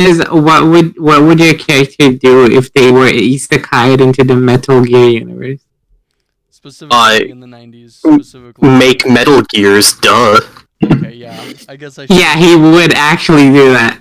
is what would your character do if they were isekai'd into the Metal Gear universe? Specifically in the 90s, specifically. Make Metal Gears, duh. Okay, yeah. I guess I should. Yeah, he would actually do that.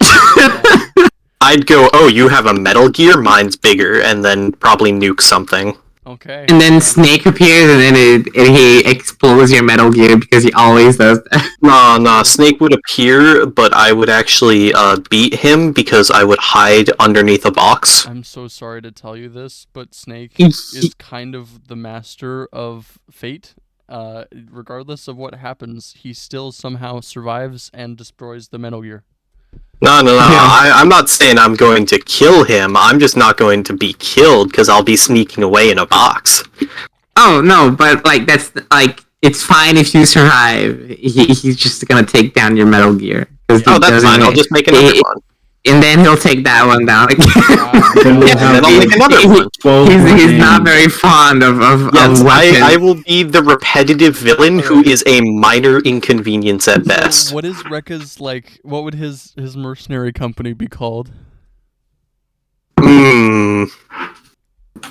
Yeah. I'd go, oh, you have a Metal Gear? Mine's bigger, and then probably nuke something. Okay. And then Snake appears, and then he explodes your Metal Gear because he always does that. Nah, Snake would appear, but I would actually beat him because I would hide underneath a box. I'm so sorry to tell you this, but Snake is kind of the master of fate. Regardless of what happens, he still somehow survives and destroys the Metal Gear. No. I'm not saying I'm going to kill him. I'm just not going to be killed because I'll be sneaking away in a box. Oh no, but that's it's fine if you survive. He's just gonna take down your Metal Gear. Oh, that's fine. I'll just make another one. And then he'll take that one down again. And then I'll make another one. He's not very fond of yes, weapons. I will be the repetitive villain who is a minor inconvenience at best. So what is Rekka's, what would his mercenary company be called?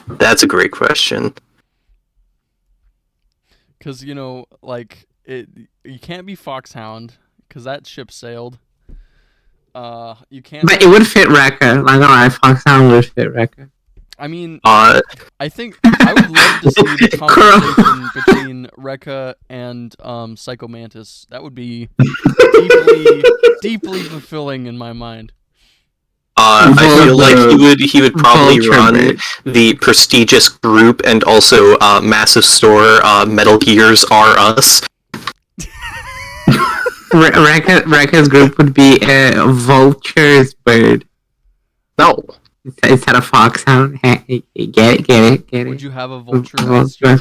That's a great question. Because, you can't be Foxhound, because that ship sailed. You can't. But it would fit Rekka. Like, alright, Foxhound would fit Rekka. I mean, I think I would love to see the conversation between Rekka and Psycho Mantis. That would be deeply fulfilling in my mind. I feel like he would probably run the prestigious group and also massive store Metal Gears R Us. Rekka's group would be a vulture's bird. No. Instead of foxhound. Get it. Would you have a vulture as your...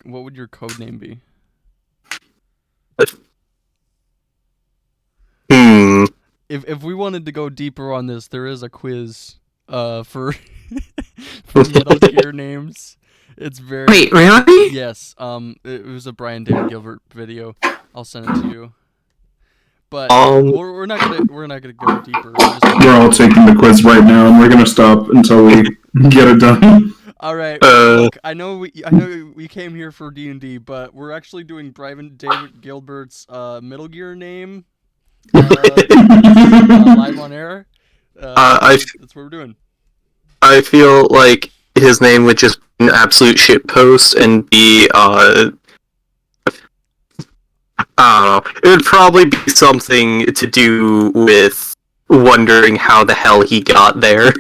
What would your code name be? If we wanted to go deeper on this, there is a quiz for Metal Gear names. It's very... Wait, really? Yes. It was a Brian David Gilbert video. I'll send it to you. But we're not gonna go deeper. We're all taking the quiz right now, and we're gonna stop until we get it done. All right. Look, I know we came here for D&D, but we're actually doing Brian David Gilbert's Metal Gear name live on air. That's what we're doing. I feel like his name would just be an absolute shitpost and be I don't know. It would probably be something to do with wondering how the hell he got there.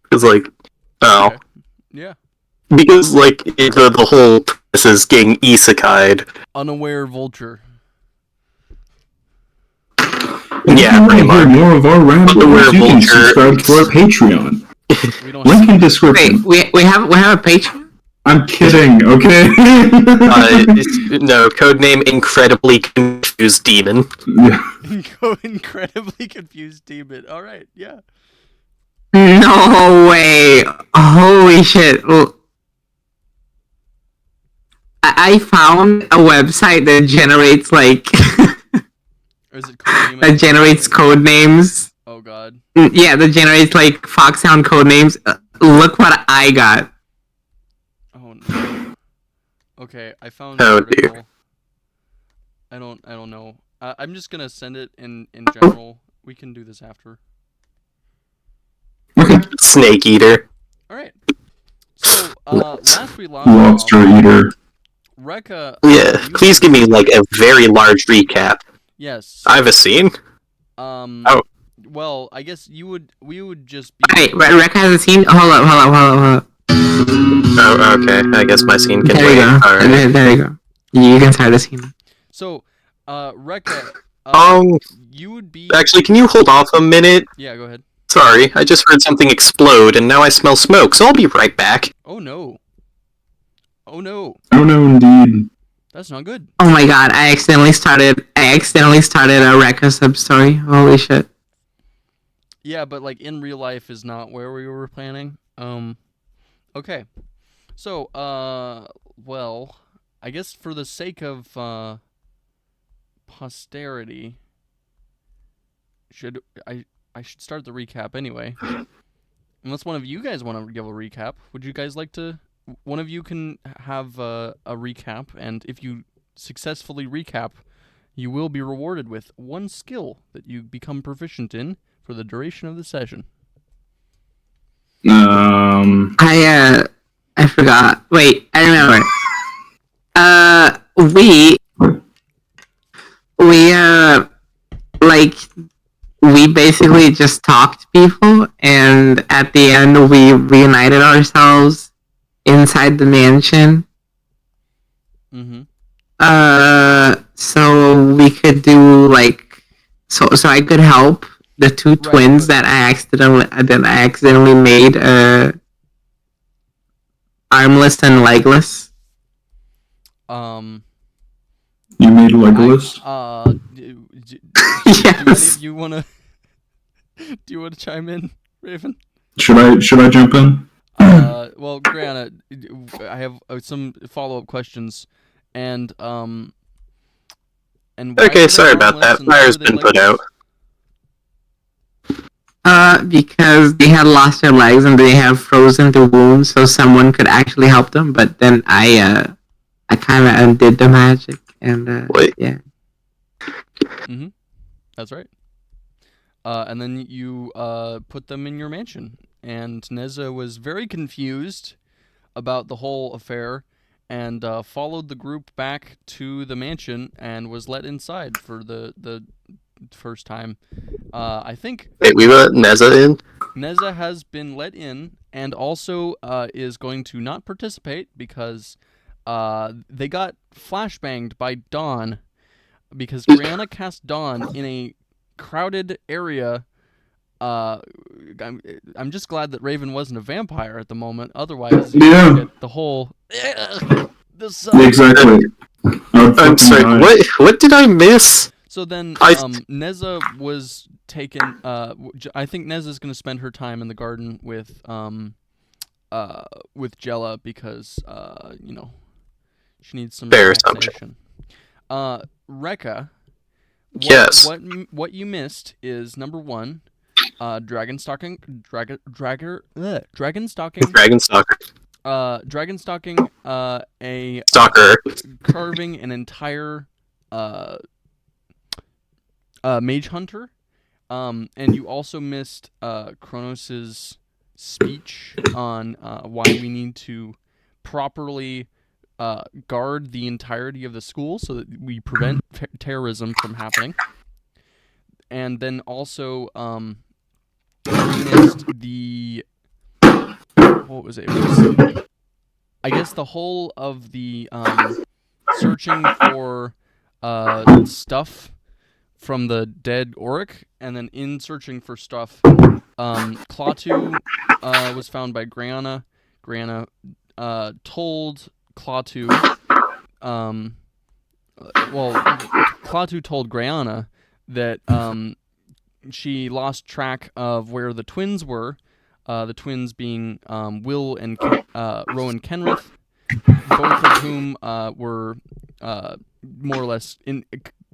Because, Okay. Yeah. Because, the whole premise is getting isekai'd. Unaware vulture. Yeah, pretty much. More of our randoms, you can subscribe to our Patreon. Link in description. Wait, we have a Patreon? I'm kidding, okay? No, codename Incredibly Confused Demon. Incredibly Confused Demon. Alright, yeah. No way. Holy shit. Well, I found a website that generates, Is it codename? that generates code names. Oh god. Yeah, that generates, Foxhound code names. Look what I got. Oh no. Okay, I found Oh, an article. dear. I don't know. I'm just gonna send it in general. We can do this after. Snake Eater. Alright. So, last we lost Lobster Eater. Rekka... Yeah, please give me, a very large recap. Yes. I have a scene? Well, I guess we would just be... Wait, Rekka has a scene? Hold up. Oh, okay. I guess my scene can There wait. you go. Alright. There you go. You can start the scene. So, Rekka, you would be... Actually, can you hold off a minute? Yeah, go ahead. Sorry, I just heard something explode, and now I smell smoke, so I'll be right back. Oh no. Oh no. Oh no, indeed. That's not good. Oh my god, I accidentally started a Rekka sub-story. Holy shit. Yeah, but in real life is not where we were planning. Okay. So, well, I guess for the sake of posterity, should I should start the recap anyway. Unless one of you guys want to give a recap, would you guys like to? One of you can have a recap, and if you successfully recap, you will be rewarded with one skill that you become proficient in for the duration of the session. I forgot. Wait, I remember. We basically just talked to people, and at the end we reunited ourselves inside the mansion. Mm-hmm. So we could do so I could help the two twins that I accidentally made armless and legless. You made Legolas? Yes. Do you wanna chime in, Raven? Should I jump in? Well, Brianna, I have some follow-up questions, and okay, sorry about that. Fire's been put out. Because they had lost their legs and they have frozen the wounds, so someone could actually help them. But then I kind of undid the magic, and yeah. Mm-hmm. That's right. And then you put them in your mansion, and Neza was very confused about the whole affair, and followed the group back to the mansion and was let inside for the first time. I think. Wait, we let Neza in? Neza has been let in, and also is going to not participate because they got flashbanged by Dawn, because Brianna cast Dawn in a crowded area. I'm just glad that Raven wasn't a vampire at the moment. Otherwise, yeah, get the whole. Exactly. I'm sorry. What did I miss? So then, Neza was taken. I think Neza's going to spend her time in the garden with Jella because she needs some relaxation. Rekka. What you missed is number one, dragon stalking, a stalker, carving an entire mage hunter, and you also missed Kronos's speech on why we need to properly guard the entirety of the school so that we prevent terrorism from happening. And then also, you missed the... What was it? It was, I guess, the whole of the searching for stuff from the dead Auric, and then in searching for stuff, Klaatu was found by Griana. Griana told Klaatu, Klaatu told Griana that she lost track of where the twins were, the twins being Will and Rowan Kenrith, both of whom were more or less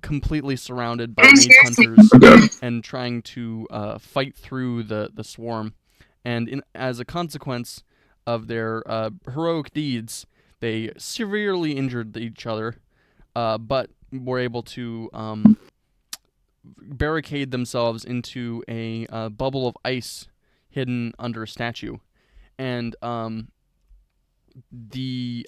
completely surrounded by mage hunters and trying to fight through the swarm. And as a consequence of their heroic deeds, they severely injured each other, but were able to barricade themselves into a bubble of ice hidden under a statue. And the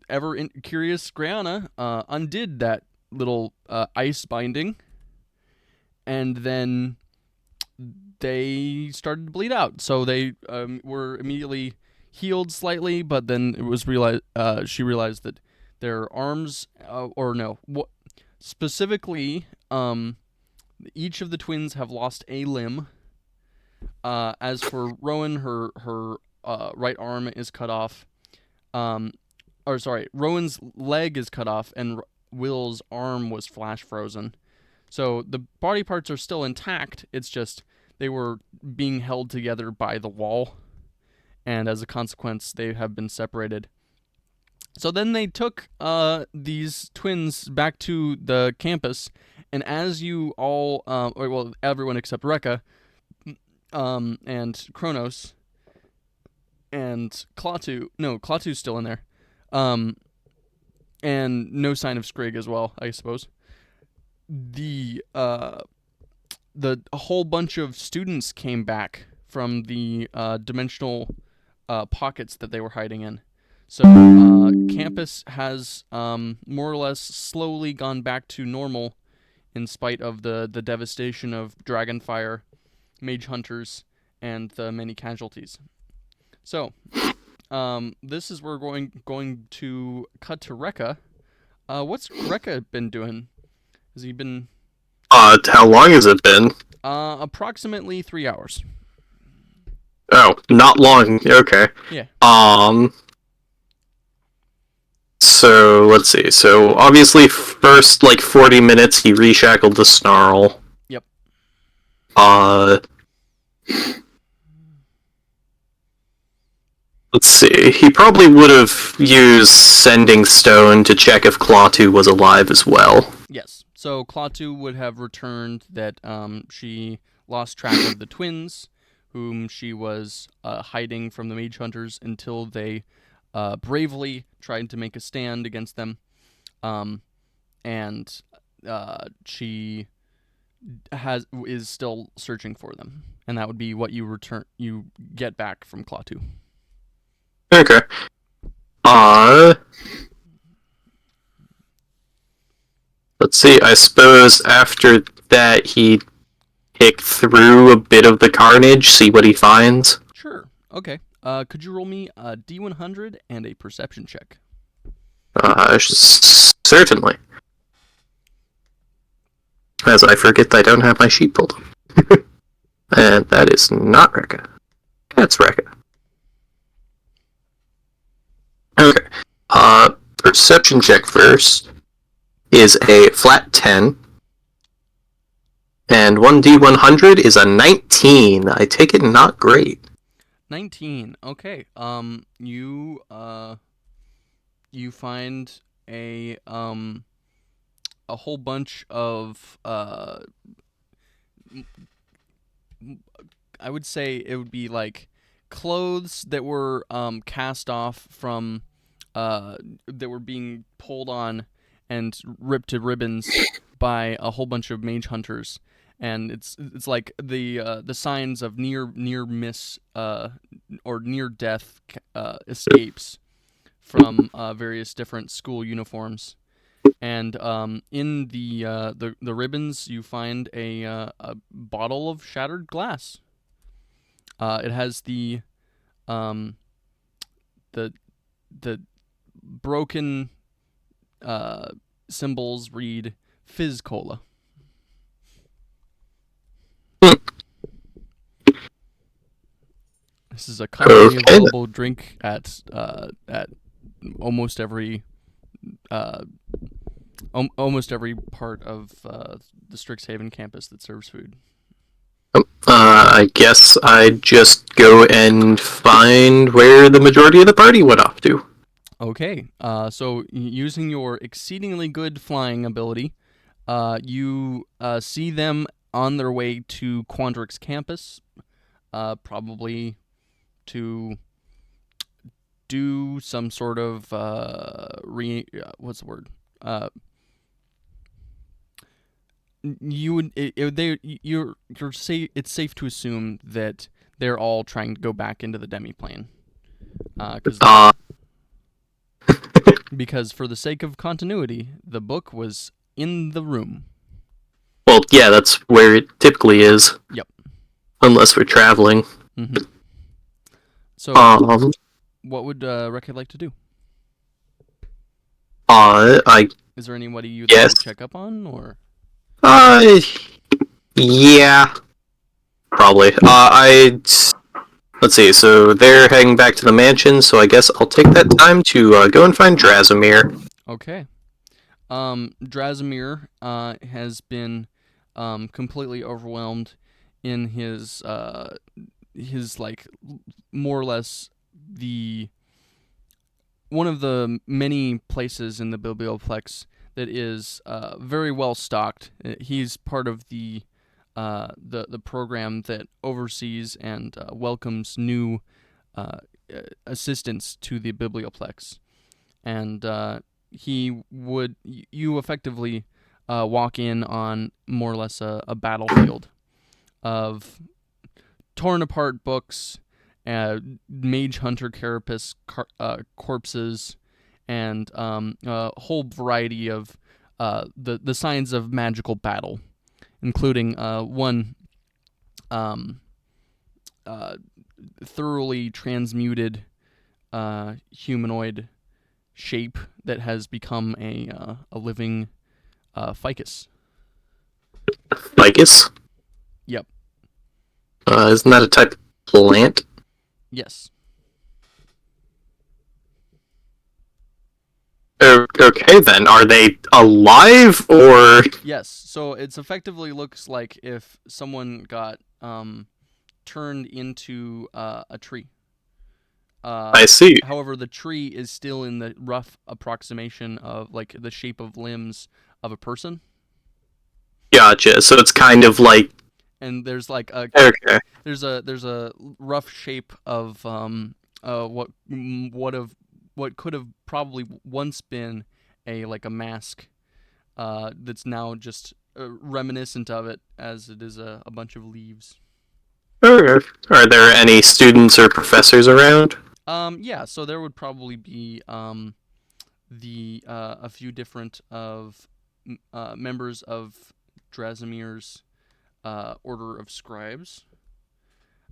ever-curious Griana undid that little ice binding, and then they started to bleed out. So they were immediately healed slightly, but then it was she realized that their arms, specifically, each of the twins have lost a limb. As for Rowan, her right arm is cut off. Rowan's leg is cut off, and Will's arm was flash frozen. So the body parts are still intact. It's just they were being held together by the wall, and as a consequence, they have been separated. So then they took these twins back to the campus And as you all, everyone except Rekka, and Kronos, and Klaatu's still in there, and no sign of Skrig as well, I suppose. The whole bunch of students came back from the dimensional pockets that they were hiding in. So campus has more or less slowly gone back to normal in spite of the devastation of Dragonfire, Mage Hunters, and the many casualties. So, this is where we're going to cut to Rekka. What's Rekka been doing? Has he been... how long has it been? Approximately 3 hours. Oh, not long. Okay. Yeah. So, let's see. So, obviously, first, 40 minutes, he reshackled the Snarl. Yep. Let's see. He probably would have used Sending Stone to check if Klaatu was alive as well. Yes. So, Klaatu would have returned that she lost track of the twins, whom she was hiding from the Mage Hunters until they bravely tried to make a stand against them, and she is still searching for them, and that would be what you get back from Klaatu. Okay. Let's see. I suppose after that he pick through a bit of the carnage, see what he finds. Sure. Okay. Could you roll me a D100 and a perception check? Certainly. As I forget I don't have my sheet pulled. And that is not Rekka. That's Rekka. Okay. Perception check first is a flat 10. And 1D100 is a 19. I take it not great. 19. Okay. You find a whole bunch of I would say it would be like clothes that were cast off from that were being pulled on and ripped to ribbons by a whole bunch of mage hunters. And it's like the signs of near miss or near death escapes from various different school uniforms, and in the ribbons you find a bottle of shattered glass. It has the broken symbols read Fizz Cola. This is a commonly available drink at almost every part of the Strixhaven campus that serves food. I guess I'd just go and find where the majority of the party went off to. Okay, so using your exceedingly good flying ability, you see them on their way to Quandrix's campus, probably to do some sort of what's the word? It's safe to assume that they're all trying to go back into the demiplane, because for the sake of continuity, the book was in the room. Well, yeah, that's where it typically is. Yep. Unless we're traveling. Mm-hmm. So, what would Rekka like to do? Is there anybody you'd like to check up on, or? Yeah. Probably. Let's see, so they're heading back to the mansion, so I guess I'll take that time to go and find Drasimir. Okay. Drasimir has been completely overwhelmed in his like more or less one of the many places in the Biblioplex that is very well stocked. He's part of the program that oversees and welcomes new assistants to the Biblioplex, and you effectively walk in on more or less a battlefield of torn apart books, mage hunter carapace corpses, and a whole variety of the signs of magical battle, including one thoroughly transmuted humanoid shape that has become a living ficus. Ficus? Yep. Isn't that a type of plant? Yes. Okay then, are they alive or? Yes. So it's effectively looks like if someone got turned into a tree. I see. However, the tree is still in the rough approximation of like the shape of limbs of a person. Gotcha. So it's kind of like. And there's like a Okay. there's a rough shape of what could have probably once been a mask that's now just reminiscent of it, as it is a bunch of leaves. Okay. Are there any students or professors around? Yeah, so there would probably be a few different members of Drazimir's order of scribes.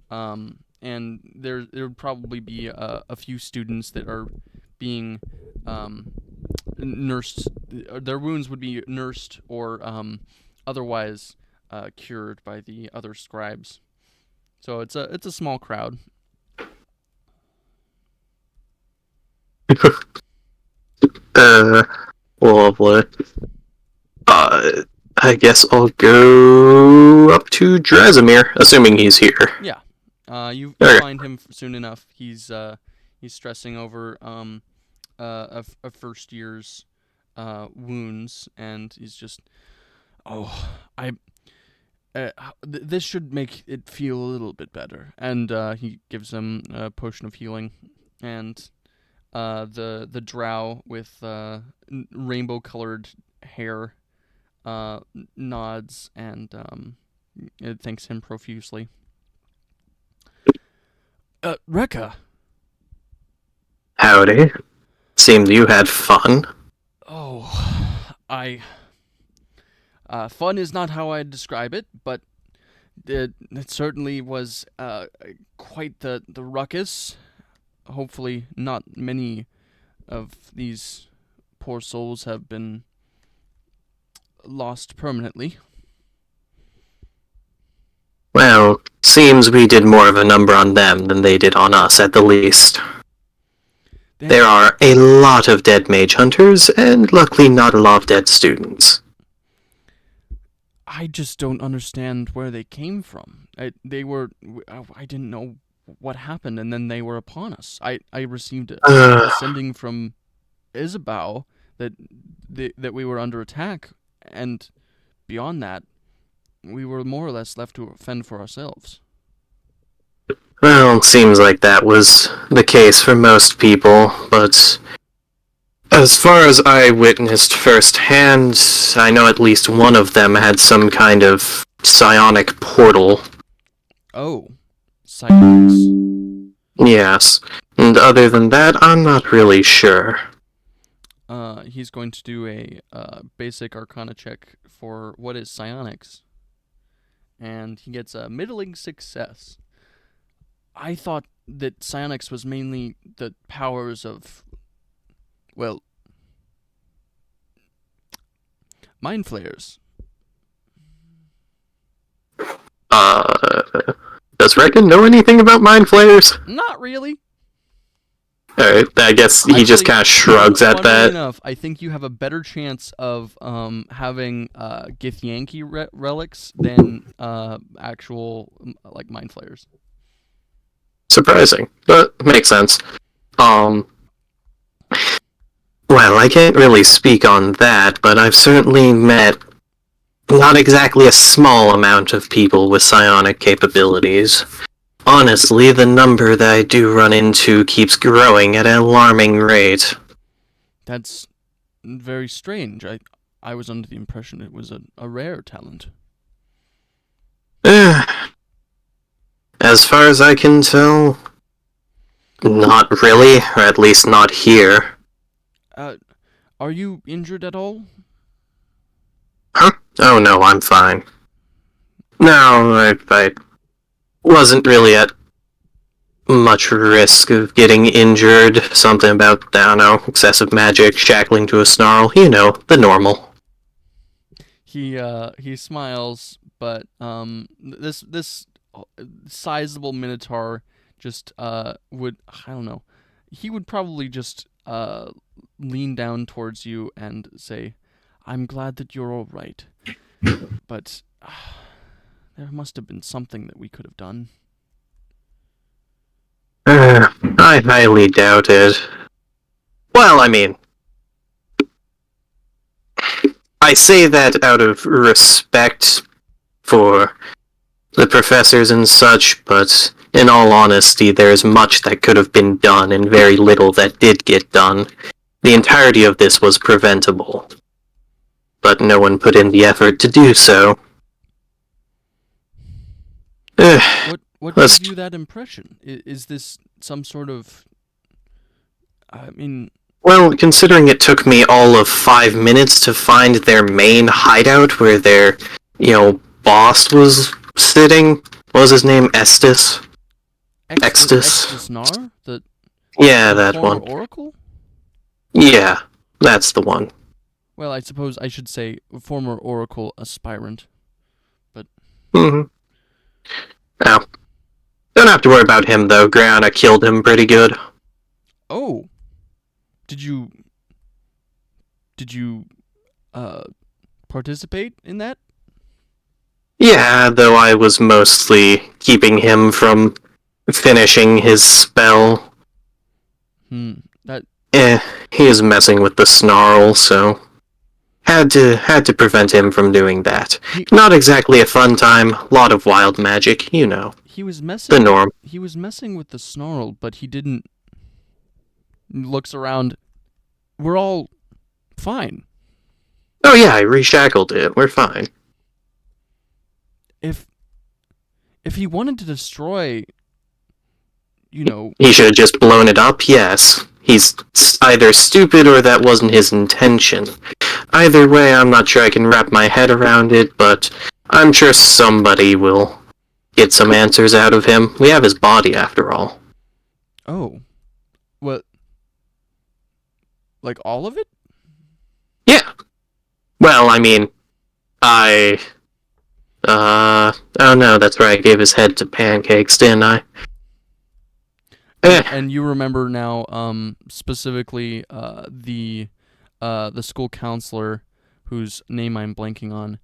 And there would probably be a few students that are being nursed. Their wounds would be nursed or otherwise cured by the other scribes. So it's a small crowd. Lovely. I guess I'll go up to Drazimir, assuming he's here. Yeah. You Okay. find him soon enough. He's stressing over a first year's wounds, and he's just, this should make it feel a little bit better. And he gives him a potion of healing, and the drow with rainbow-colored hair nods and it thanks him profusely. Rekka. Howdy. Seems you had fun. Oh, fun is not how I'd describe it, but it certainly was quite the ruckus. Hopefully not many of these poor souls have been lost permanently. Well, seems we did more of a number on them than they did on us, at the least. There are a lot of dead mage hunters, and luckily not a lot of dead students. I just don't understand where they came from. I didn't know what happened, and then they were upon us. I received a sending from Isabeau that we were under attack, and beyond that, we were more or less left to fend for ourselves. Well, seems like that was the case for most people, but as far as I witnessed firsthand, I know at least one of them had some kind of psionic portal. Oh, psionics. Yes, and other than that, I'm not really sure. He's going to do a basic arcana check for what is psionics, and he gets a middling success. I thought that psionics was mainly the powers of, well, mind flayers. Does Rekka know anything about mind flayers? Not really. Alright, I guess he just kind of shrugs at that. Enough, I think you have a better chance of having Githyanki relics than actual mind flayers. Surprising, but makes sense. Well, I can't really speak on that, but I've certainly met not exactly a small amount of people with psionic capabilities. Honestly, the number that I do run into keeps growing at an alarming rate. That's very strange. I was under the impression it was a rare talent. As far as I can tell, not really, or at least not here. Are you injured at all? Huh? Oh no, I'm fine. No, I wasn't really at much risk of getting injured. Something about, I don't know, excessive magic, shackling to a snarl, you know, the normal. He smiles, but this sizable minotaur just would, I don't know, he would probably just lean down towards you and say, "I'm glad that you're all right, but there must have been something that we could have done." I highly doubt it. Well, I mean, I say that out of respect for the professors and such, but in all honesty, there is much that could have been done and very little that did get done. The entirety of this was preventable, but no one put in the effort to do so. What gives you that impression? Is this some sort of... I mean... Well, considering it took me all of 5 minutes to find their main hideout where their, boss was sitting. What was his name? Estes? Extus Nar? Yeah, that one. Oracle? Yeah, that's the one. Well, I suppose I should say former Oracle aspirant. But... Mm-hmm. Oh. Don't have to worry about him, though. Griana killed him pretty good. Oh. Did you participate in that? Yeah, though I was mostly keeping him from finishing his spell. He was messing with the snarl, so had to prevent him from doing that. Not exactly a fun time, lot of wild magic, you know. He was messing the norm. He was messing with the snarl, but he didn't. Looks around. We're all fine. Oh yeah, I reshackled it. We're fine. If he wanted to destroy, He should have just blown it up, yes. He's either stupid or that wasn't his intention. Either way, I'm not sure I can wrap my head around it, but I'm sure somebody will get some answers out of him. We have his body, after all. Oh. What? Like all of it? Yeah. Well, I mean, oh no, that's right, I gave his head to Pancakes, didn't I? And you remember now, specifically, the school counselor, whose name I'm blanking on,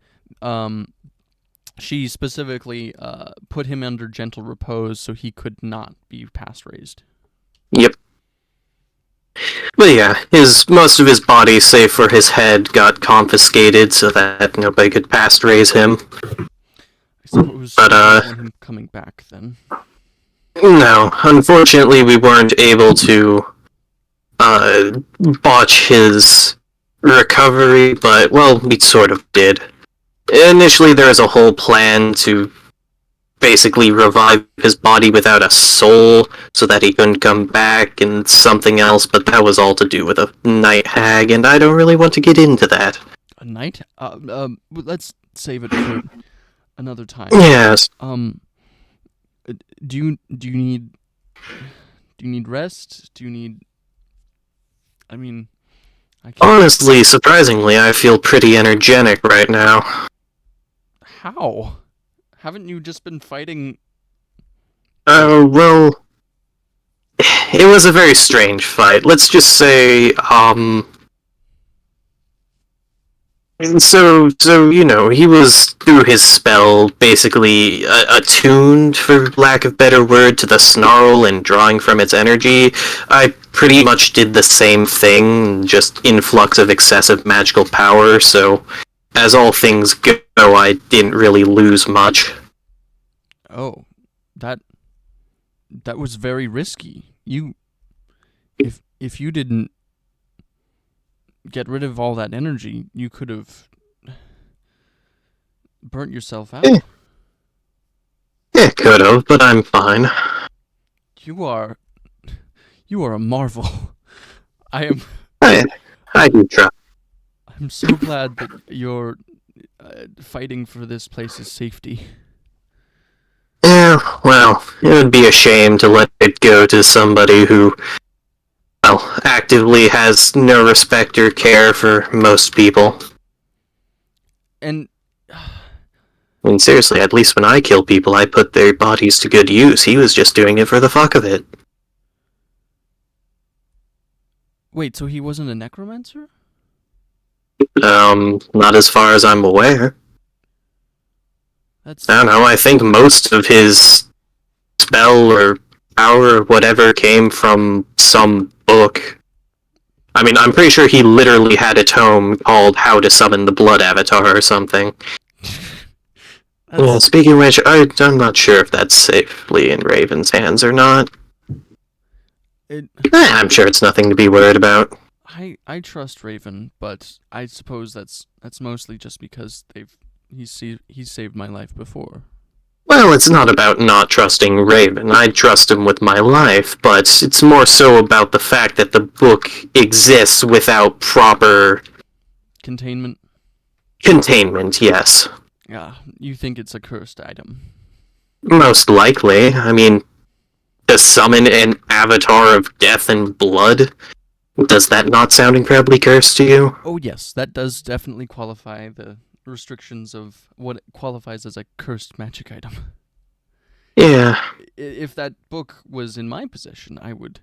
she specifically put him under gentle repose so he could not be past raised. Yep. But yeah, most of his body, save for his head, got confiscated so that nobody could past raise him. I suppose I don't want him coming back then. No, unfortunately we weren't able to botch his recovery, but, well, we sort of did. Initially there was a whole plan to basically revive his body without a soul so that he couldn't come back and something else, but that was all to do with a night hag, and I don't really want to get into that. A night? Let's save it for another time. Yes. Do you need rest? Do you need... I mean, I can't... Honestly, surprisingly, I feel pretty energetic right now. How? Haven't you just been fighting? Well, it was a very strange fight. Let's just say, So, he was, through his spell, basically attuned, for lack of better word, to the snarl and drawing from its energy. I pretty much did the same thing, just influx of excessive magical power, so as all things go, I didn't really lose much. Oh, that was very risky. If you didn't get rid of all that energy, you could have burnt yourself out. Yeah, could have, but I'm fine. You are a marvel. I do try. I'm so glad that you're fighting for this place's safety. Yeah, well, it would be a shame to let it go to somebody who, well, actively has no respect or care for most people. And I mean, seriously, at least when I kill people, I put their bodies to good use. He was just doing it for the fuck of it. wait, so he wasn't a necromancer? Not as far as I'm aware. That's I don't know, I think most of his spell or power or whatever came from some book. I mean, I'm pretty sure he literally had a tome called How to Summon the Blood Avatar or something. Well, speaking of which, I'm not sure if that's safely in Raven's hands or not. I'm sure it's nothing to be worried about. I trust Raven, but I suppose that's mostly just because he's saved my life before. Well, it's not about not trusting Raven. I trust him with my life, but it's more so about the fact that the book exists without proper Containment? Containment, yes. Yeah, you think it's a cursed item. Most likely. I mean, to summon an avatar of death and blood? Does that not sound incredibly cursed to you? Oh yes, that does definitely qualify the restrictions of what qualifies as a cursed magic item. Yeah. If that book was in my possession, I would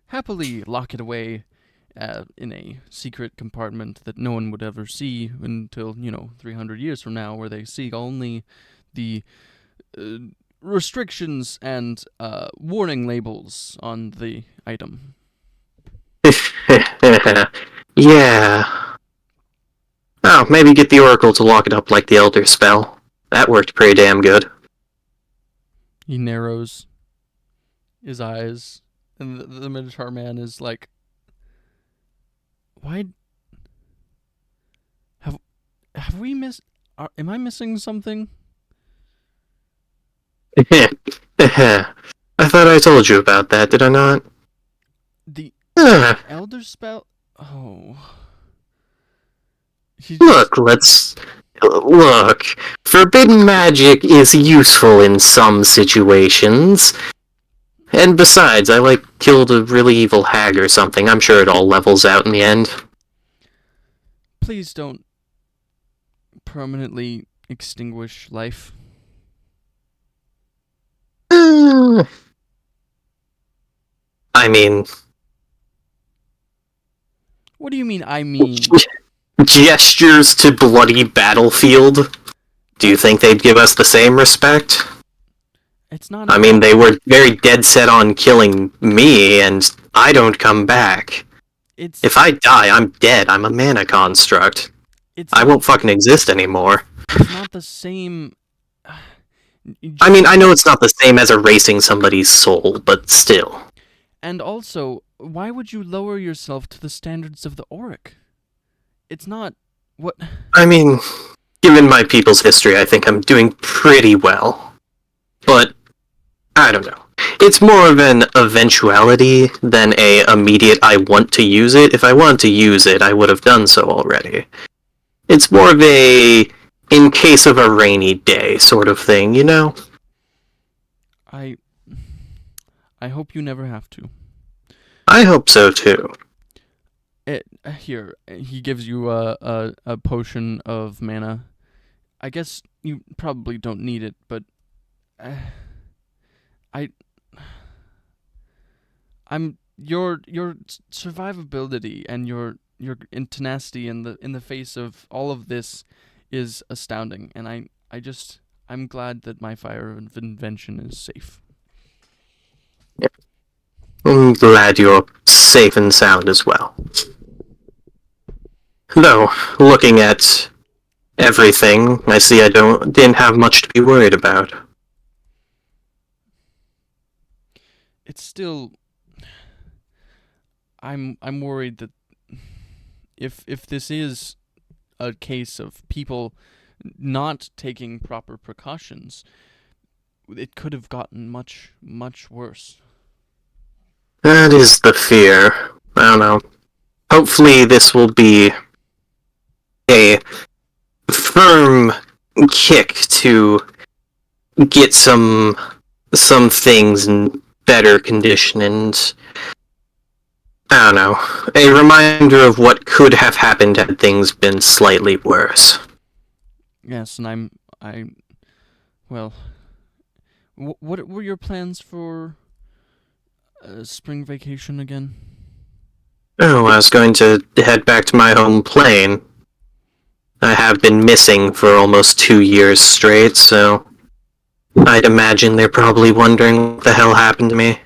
happily lock it away in a secret compartment that no one would ever see until, 300 years from now, where they see only the restrictions and warning labels on the item. Yeah. Oh, maybe get the Oracle to lock it up like the Elder spell. That worked pretty damn good. He narrows his eyes, and the Minotaur man is like, "Why? Have we missed? Am I missing something?" I thought I told you about that, did I not? The Ah. Elder spell? Oh. Look, forbidden magic is useful in some situations. And besides, I killed a really evil hag or something. I'm sure it all levels out in the end. Please don't permanently extinguish life. I mean... What do you mean, I mean? Gestures to bloody battlefield? Do you think they'd give us the same respect? It's not... I mean, they were very dead set on killing me, and I don't come back. If I die, I'm dead. I'm a mana construct. I won't fucking exist anymore. It's not the same... I mean, I know it's not the same as erasing somebody's soul, but still. And also, why would you lower yourself to the standards of the Auric? It's not... what... I mean, given my people's history, I think I'm doing pretty well. But, I don't know. It's more of an eventuality than a immediate I want to use it. If I wanted to use it, I would have done so already. It's more of a in case of a rainy day sort of thing, you know? I hope you never have to. I hope so too. Here, he gives you a potion of mana. I guess you probably don't need it, but your survivability and your tenacity in the face of all of this is astounding, and I'm glad that my fire of invention is safe. Yep. I'm glad you're safe and sound as well. Though, looking at everything, I see I didn't have much to be worried about. It's still... I'm worried that if this is a case of people not taking proper precautions, it could have gotten much, much worse. That is the fear. I don't know. Hopefully this will be a firm kick to get some things in better condition, and I don't know, a reminder of what could have happened had things been slightly worse. Yes, and well, what were your plans for spring vacation again? Oh, I was going to head back to my home plane. I have been missing for almost 2 years straight, so I'd imagine they're probably wondering what the hell happened to me.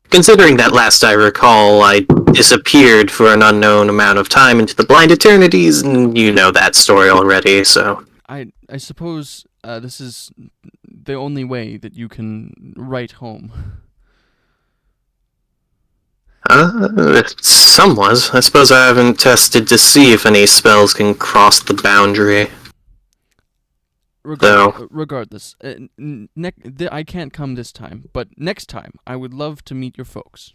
Considering that last I recall, I disappeared for an unknown amount of time into the blind eternities, and you know that story already, so... I suppose this is the only way that you can write home. Somewhat. I suppose I haven't tested to see if any spells can cross the boundary. Regardless, I can't come this time, but next time I would love to meet your folks.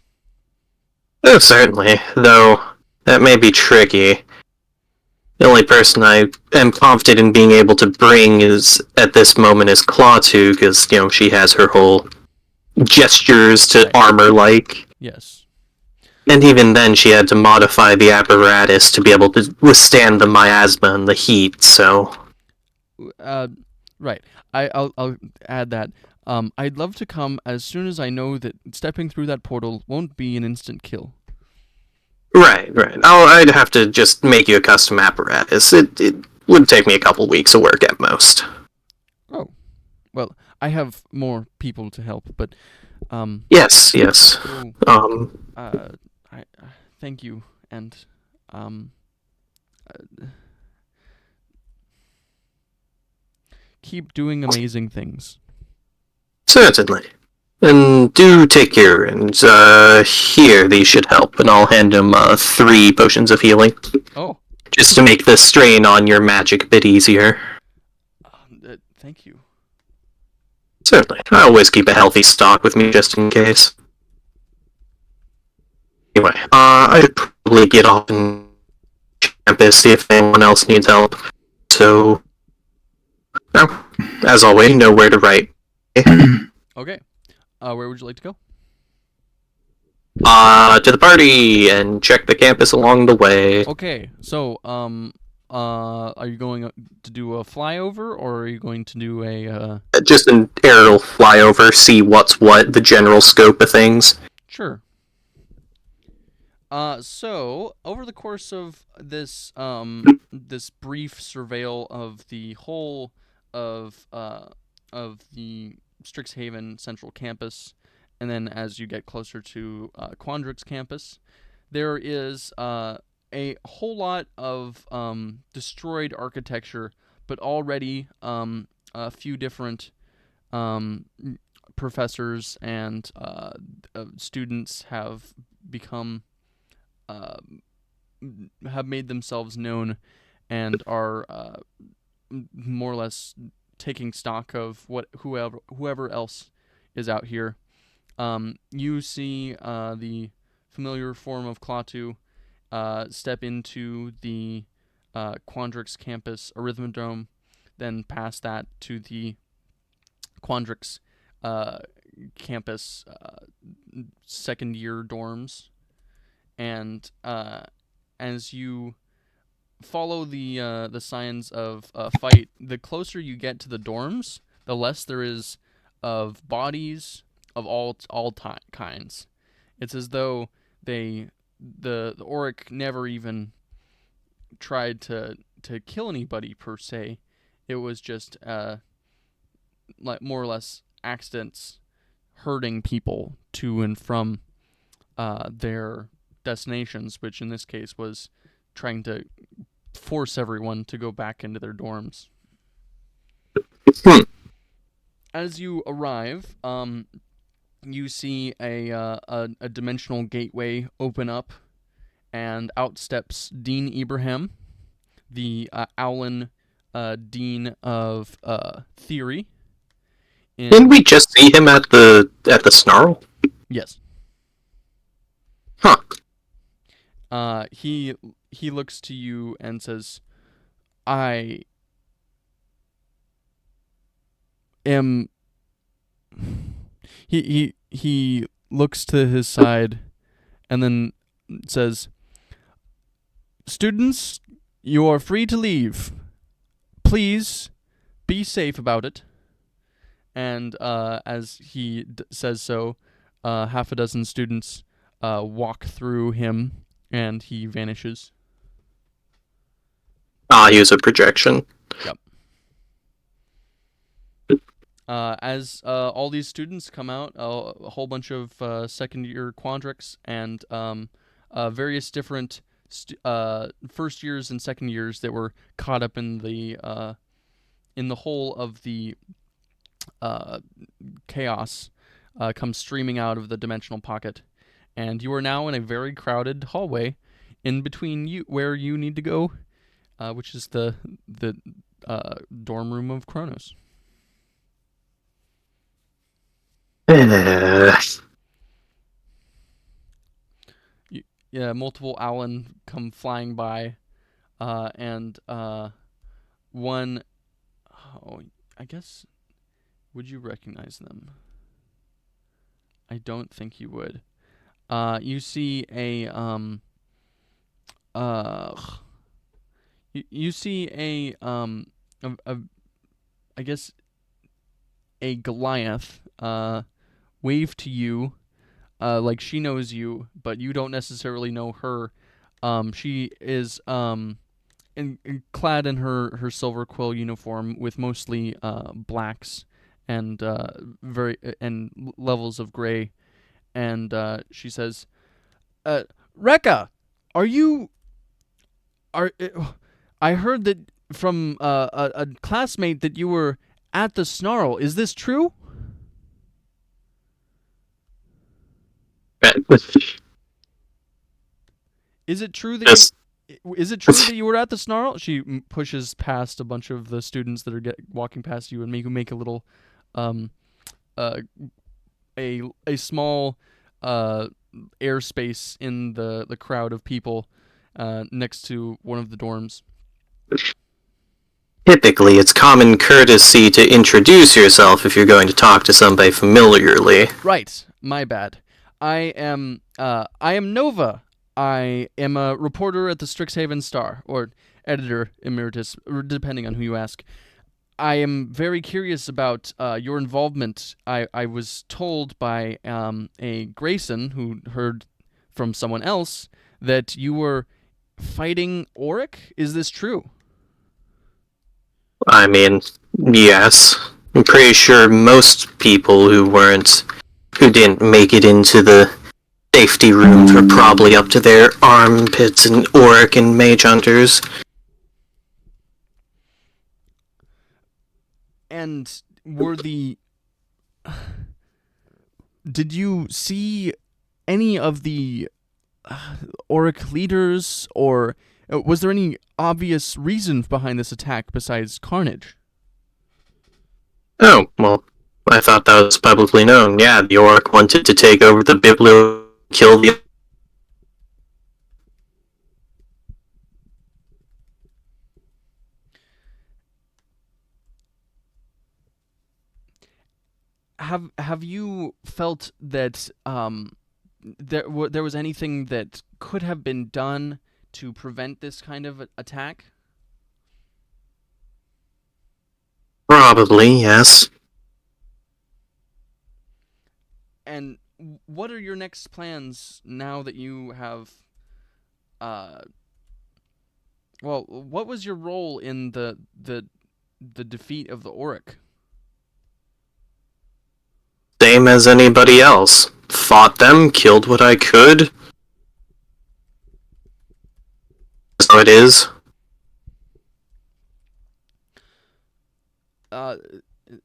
Oh, certainly. Though, that may be tricky. The only person I am confident in being able to bring at this moment is Clawtooth, because, she has her whole gestures to armor-like. Yes. And even then, she had to modify the apparatus to be able to withstand the miasma and the heat, so... Right. I'll add that. I'd love to come as soon as I know that stepping through that portal won't be an instant kill. Right. I'd have to just make you a custom apparatus. It would take me a couple weeks of work at most. Oh. Well, I have more people to help, but... Yes. So, I thank you, and, keep doing amazing things. Certainly. And do take care, and, here, these should help, and I'll hand him, 3 potions of healing. Oh. Just to make the strain on your magic a bit easier. Thank you. Certainly. I always keep a healthy stock with me just in case. Anyway, I should probably get off and campus, see if anyone else needs help. So, as always, know where to write. Okay. Where would you like to go? To the party, and check the campus along the way. Okay, so, are you going to do a flyover, or are you going to do a, Just an aerial flyover, see what's what, the general scope of things. Sure. So, over the course of this, this brief surveil of the whole of the Strixhaven Central Campus, and then as you get closer to Quandrix Campus, there is a whole lot of destroyed architecture, but already a few different professors and students have become have made themselves known and are more or less taking stock of whoever else is out here. You see the familiar form of Klaatu step into the Quandrix campus Arithmodrome, then past that to the Quandrix campus second year dorms. And as you follow the signs of fight, the closer you get to the dorms, the less there is of bodies of all kinds. It's as though the Auric never even tried to kill anybody per se. It was just like more or less accidents hurting people to and from their destinations, which in this case was trying to force everyone to go back into their dorms. As you arrive, you see a dimensional gateway open up, and out steps Dean Ibrahim, the Owlin Dean of Theory. Didn't we just see him at the Snarl? Yes. Huh. He looks to you and says, "I am." He looks to his side, and then says, "Students, you are free to leave. Please be safe about it." And as he says so, half a dozen students walk through him, and he vanishes. Use a projection. Yep. As all these students come out, a whole bunch of second-year quadrics and various different first years and second years that were caught up in the whole of the chaos come streaming out of the dimensional pocket, and you are now in a very crowded hallway in between you where you need to go, which is the dorm room of Kronos. Yeah, multiple Owlin come flying by, and one, I guess, would you recognize them? I don't think you would. You see you see I guess a Goliath wave to you, like she knows you, but you don't necessarily know her. She is clad in her silver quill uniform with mostly blacks and levels of gray, and she says, "Rekka, I heard that from a classmate that you were at the Snarl. Is this true?" Is it true that that you were at the Snarl? She pushes past a bunch of the students that are walking past you and make a little a small airspace in the crowd of people next to one of the dorms. Typically, it's common courtesy to introduce yourself if you're going to talk to somebody familiarly. Right, my bad. I am Nova. I am a reporter at the Strixhaven Star, or editor emeritus, depending on who you ask. I am very curious about your involvement. I was told by a Grayson who heard from someone else that you were fighting Auric. Is this true? I mean, yes. I'm pretty sure most people who didn't make it into the safety rooms were probably up to their armpits in Auric and Mage Hunters. And did you see any of the Auric leaders, or was there any obvious reason behind this attack besides carnage? Oh, well, I thought that was publicly known. Yeah, the Auric wanted to take over the Biblio, kill the... Have you felt that there was anything that could have been done to prevent this kind of attack? Probably, yes. And what are your next plans now that you have... well, what was your role in the defeat of the Auric? Same as anybody else. fought them, killed what I could. That's how it is.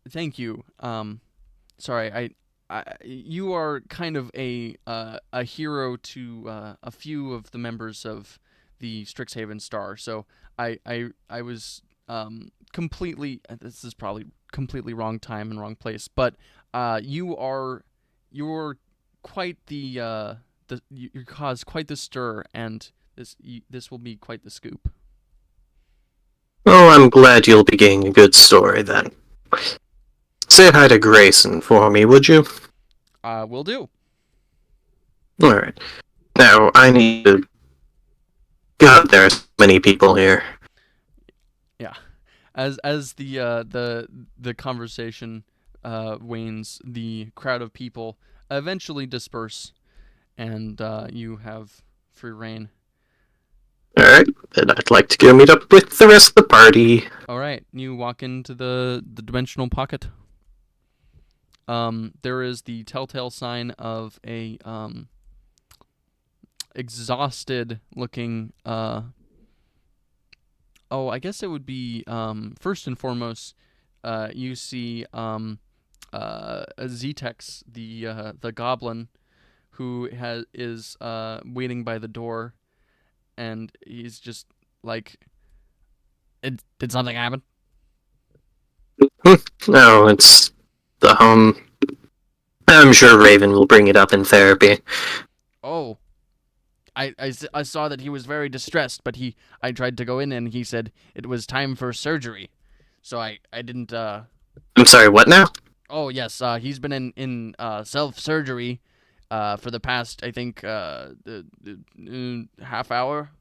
Thank you. Sorry, you are kind of a hero to a few of the members of the Strixhaven Star. So I was completely. This is probably completely wrong time and wrong place, but you're quite you cause quite the stir, and this will be quite the scoop. Oh, I'm glad you'll be getting a good story then. Say hi to Grayson for me, would you? Will do. Alright. Now, I need to... God, there are so many people here. Yeah. As the conversation wanes, the crowd of people eventually disperse, and you have free reign. Alright, then I'd like to go meet up with the rest of the party. Alright, you walk into the dimensional pocket. There is the telltale sign of a exhausted looking I guess it would be first and foremost you see Zetex, the goblin, who is waiting by the door, and he's just like, did something happen? No, it's the home. I'm sure Raven will bring it up in therapy. Oh. I saw that he was very distressed, but I tried to go in and he said it was time for surgery. So I didn't I'm sorry, what now? Oh yes, he's been in self-surgery for the past, I think, half hour.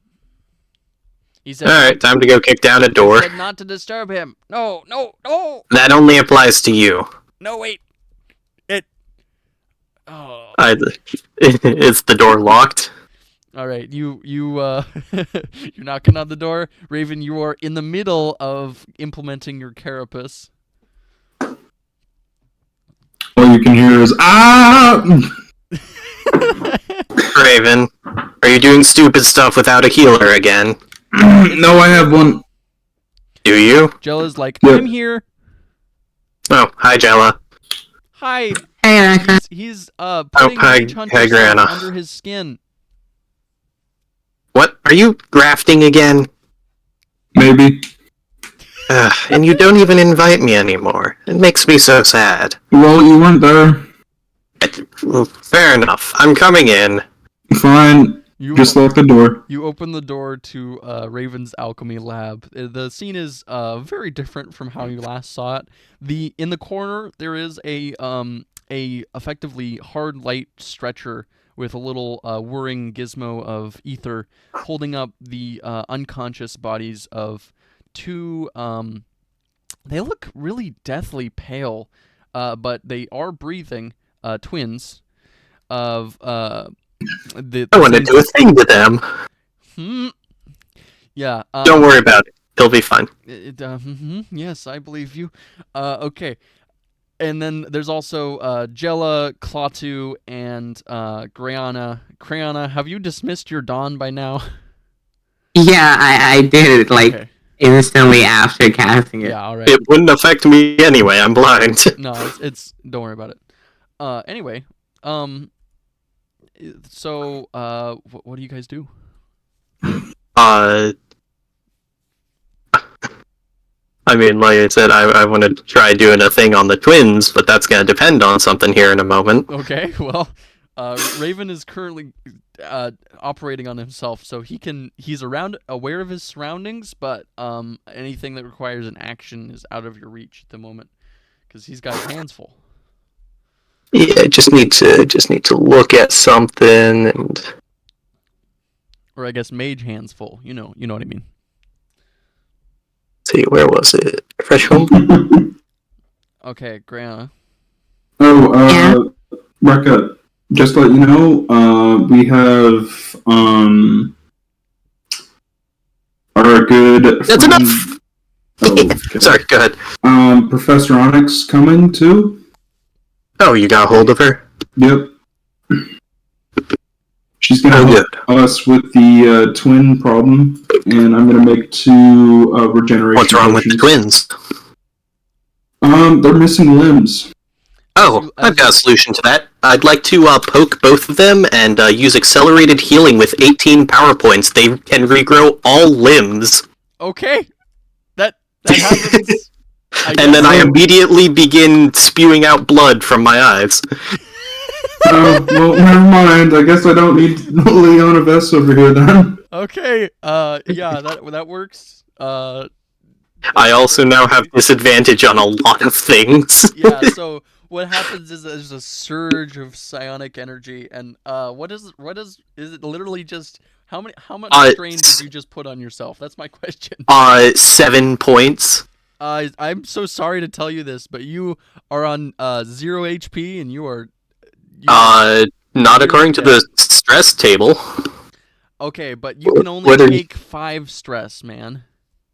He said, alright, time to go kick down a door. He said not to disturb him. No. That only applies to you. No, wait. Oh. Is the door locked? All right, you you're knocking on the door, Raven. You are in the middle of implementing your carapace. All you can hear is Raven, are you doing stupid stuff without a healer again? No, I have one. Do you? Jella's like, Yeah. I'm here. Oh, hi, Jella. Hi. Hey, Rekka. He's putting Mage Hunter hi, stuff Grana. under his skin. What? Are you grafting again? Maybe. And you don't even invite me anymore. It makes me so sad. Well, you weren't there. Well, fair enough. I'm coming in. Fine. Just lock the door. You open the door to Raven's alchemy lab. The scene is very different from how you last saw it. In the corner there is a effectively hard light stretcher with a little whirring gizmo of ether holding up the unconscious bodies of two. They look really deathly pale, but they are breathing. Twins of I want to do a thing to them. Yeah. Don't worry about it. He'll be fine. Yes, I believe you. Okay. And then there's also Jella, Klaatu, and Grayana. Grayana, have you dismissed your Dawn by now? Yeah, I did it Okay. instantly after casting it. Yeah, all right. It wouldn't affect me anyway. I'm blind. No, it's don't worry about it. Anyway, so what do you guys do? I mean, like I said, I want to try doing a thing on the twins, but that's going to depend on something here in a moment. Okay, well, Raven is currently operating on himself, so he's aware of his surroundings, but anything that requires an action is out of your reach at the moment because he's got his hands full. Yeah, I just need to look at something and. Or I guess mage hands full. You know what I mean. See, where was it? Fresh home. Okay, Grana. Oh, Rekka, just to let you know, we have our good That's friend, enough. okay. Sorry, go ahead. Professor Onyx coming too. Oh, you got hold of her? Yep. She's gonna help us with the twin problem, and I'm gonna make 2 regeneration. What's wrong potions. with the twins? They're missing limbs. Oh, I've got a solution to that. I'd like to poke both of them and use accelerated healing with 18 power points. They can regrow all limbs. Okay, that happens. And then I immediately begin spewing out blood from my eyes. Oh, well, never mind. I guess I don't need Leona Vess over here then. Okay, yeah, that works. I also now have disadvantage on a lot of things. Yeah, so what happens is there's a surge of psionic energy, and is it literally just how much strain did you just put on yourself? That's my question. 7 points. I'm so sorry to tell you this, but you are on 0 HP, and you are not according to the stress table. Okay, but you can only take 5 stress, man.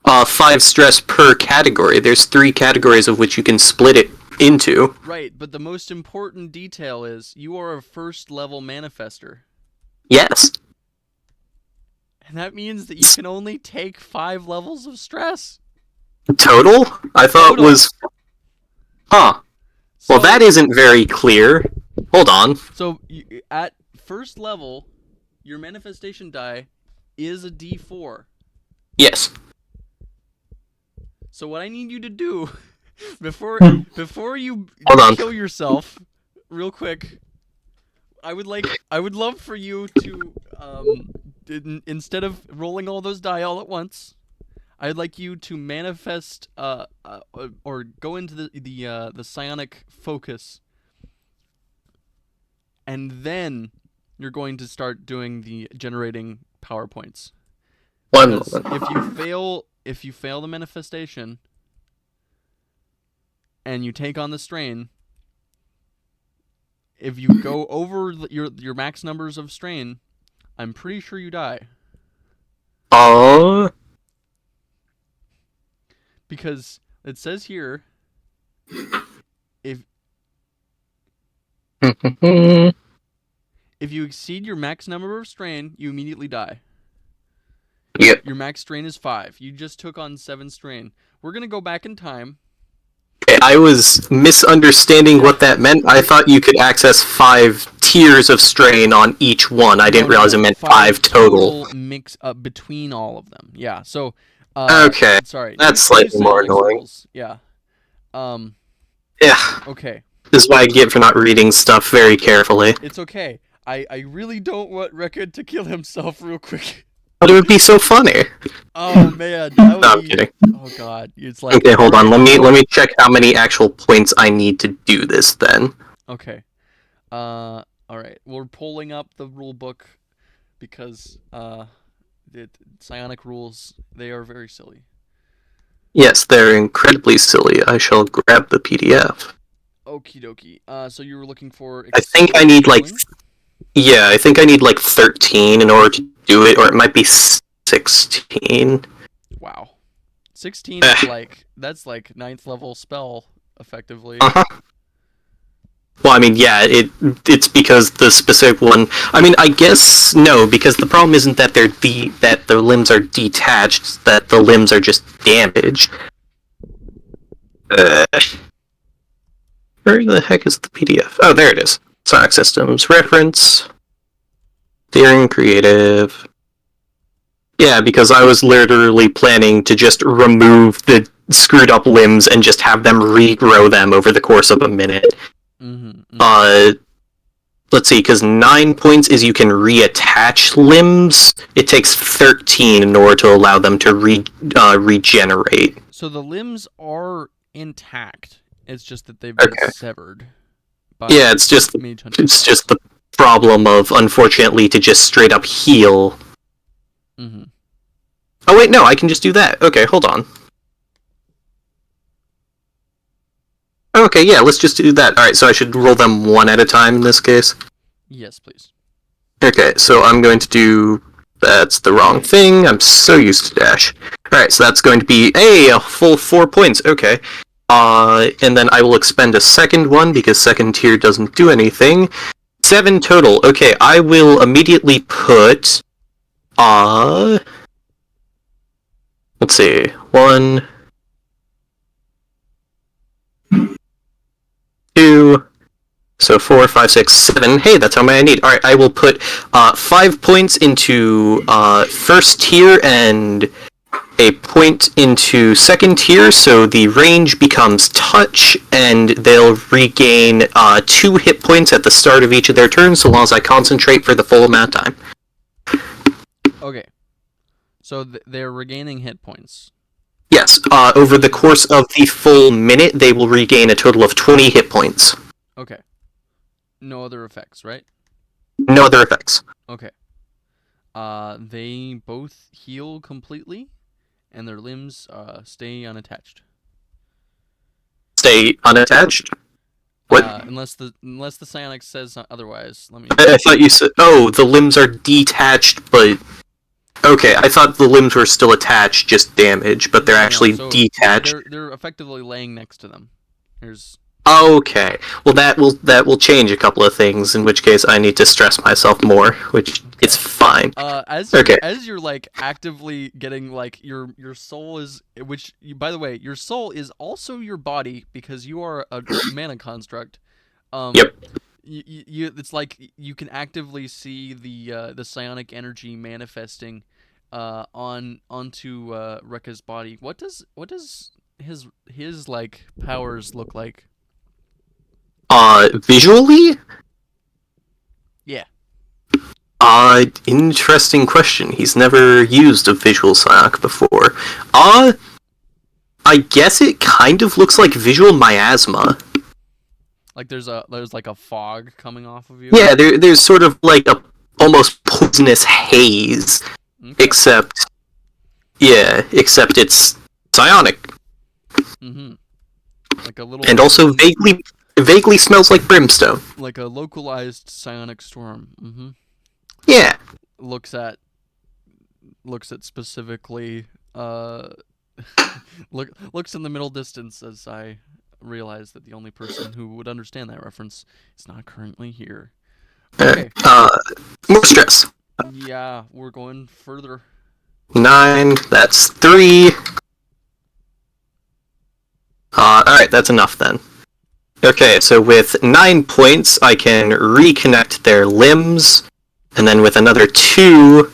5 stress per category. There's 3 categories of which you can split it into. Right, but the most important detail is you are a 1st level manifester. Yes. And that means that you can only take 5 levels of stress. Total? I thought Total. Was... Huh. So, well, that isn't very clear. Hold on. So, at 1st level, your manifestation die is a D4. Yes. So what I need you to do before you kill yourself, real quick, I would love for you to instead of rolling all those die all at once, I'd like you to manifest or go into the psionic focus, and then you're going to start doing the generating power points. If you fail the manifestation and you take on the strain, if you go over your max numbers of strain, I'm pretty sure you die. Oh. Because it says here, if you exceed your max number of strain, you immediately die. Yep. Your max strain is 5. You just took on 7 strain. We're gonna go back in time. I was misunderstanding what that meant. I thought you could access 5 tiers of strain on each one. I didn't realize it meant 5 total. Mix up between all of them. Yeah. So. Okay. Sorry. That's slightly more annoying. Rules. Yeah. Yeah. Okay. This is what I get for not reading stuff very carefully. It's okay. I really don't want Rekka to kill himself real quick. But it would be so funny. Oh man. No, I'm kidding. Oh god. It's like. Okay, hold on. Let me check how many actual points I need to do this then. Okay. All right. We're pulling up the rule book because the psionic rules, they are very silly. Yes, they're incredibly silly. I shall grab the PDF. Okie dokie. So you were looking for. I think I need like. Yeah, I think I need like 13 in order to do it, or it might be 16. Wow. 16 is that's like 9th level spell, effectively. Uh-huh. Well, I mean, yeah, it's because the specific one. I mean, I guess no, because the problem isn't that that the limbs are detached, that the limbs are just damaged. Where the heck is the PDF? Oh, there it is. Sonic Systems reference. Steering creative. Yeah, because I was literally planning to just remove the screwed up limbs and just have them regrow them over the course of a minute. Let's see, because 9 points is you can reattach limbs. It takes 13 in order to allow them to regenerate. So the limbs are intact. It's just that they've been severed. Yeah, it's just the problem of, unfortunately, to just straight up heal. Mm-hmm. Oh wait, no, I can just do that. Okay, hold on. Okay, yeah, let's just do that. Alright, so I should roll them one at a time in this case? Yes, please. Okay, so I'm going to do... That's the wrong thing. I'm so used to dash. Alright, so that's going to be a full 4 points. Okay. And then I will expend a second one, because second tier doesn't do anything, 7 total. Okay, I will immediately put... let's see. 1... 2... So 4, 5, 6, 7. Hey, that's how many I need. Alright, I will put 5 points into first tier and a point into second tier, so the range becomes touch, and they'll regain 2 hit points at the start of each of their turns, so long as I concentrate for the full amount of time. Okay. So they're regaining hit points. Yes, over the course of the full minute, they will regain a total of 20 hit points. Okay. No other effects, right? No other effects. Okay. They both heal completely, and their limbs stay unattached. Stay unattached? What? Unless the psionic says otherwise. Let me. I thought you said... Oh, the limbs are detached, but... Okay, I thought the limbs were still attached, just damaged, but they're actually so detached. They're effectively laying next to them. Here's... Okay, well that will change a couple of things, in which case I need to stress myself more, which it's fine. As you're like actively getting like your soul is, which by the way, your soul is also your body because you are a mana construct. Yep. It's like you can actively see the psionic energy manifesting onto Rekka's body. What does his like powers look like? Visually? Yeah. Interesting question. He's never used a visual psionic before. I guess it kind of looks like visual miasma. Like there's like a fog coming off of you? Yeah, there's sort of like a almost poisonous haze. Okay. Except it's psionic. Mm-hmm. Like a little... And also vaguely smells like brimstone. Like a localized psionic storm. Mm-hmm. Yeah. Looks at specifically looks in the middle distance as I realize that the only person who would understand that reference is not currently here. Okay. More stress. Yeah, we're going further. 9, that's 3. Alright, that's enough then. Okay, so with 9 points, I can reconnect their limbs, and then with another 2,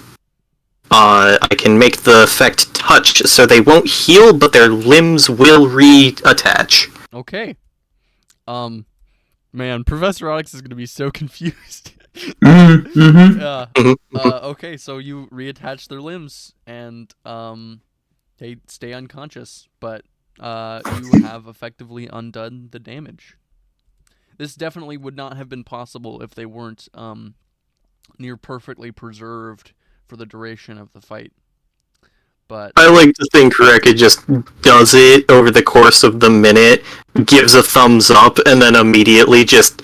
I can make the effect touch, so they won't heal, but their limbs will reattach. Okay. Man, Professor Onyx is gonna be so confused. Mm-hmm. Okay, so you reattach their limbs, and they stay unconscious, but you have effectively undone the damage. This definitely would not have been possible if they weren't near perfectly preserved for the duration of the fight. But I like to think Rekka just does it over the course of the minute, gives a thumbs up, and then immediately just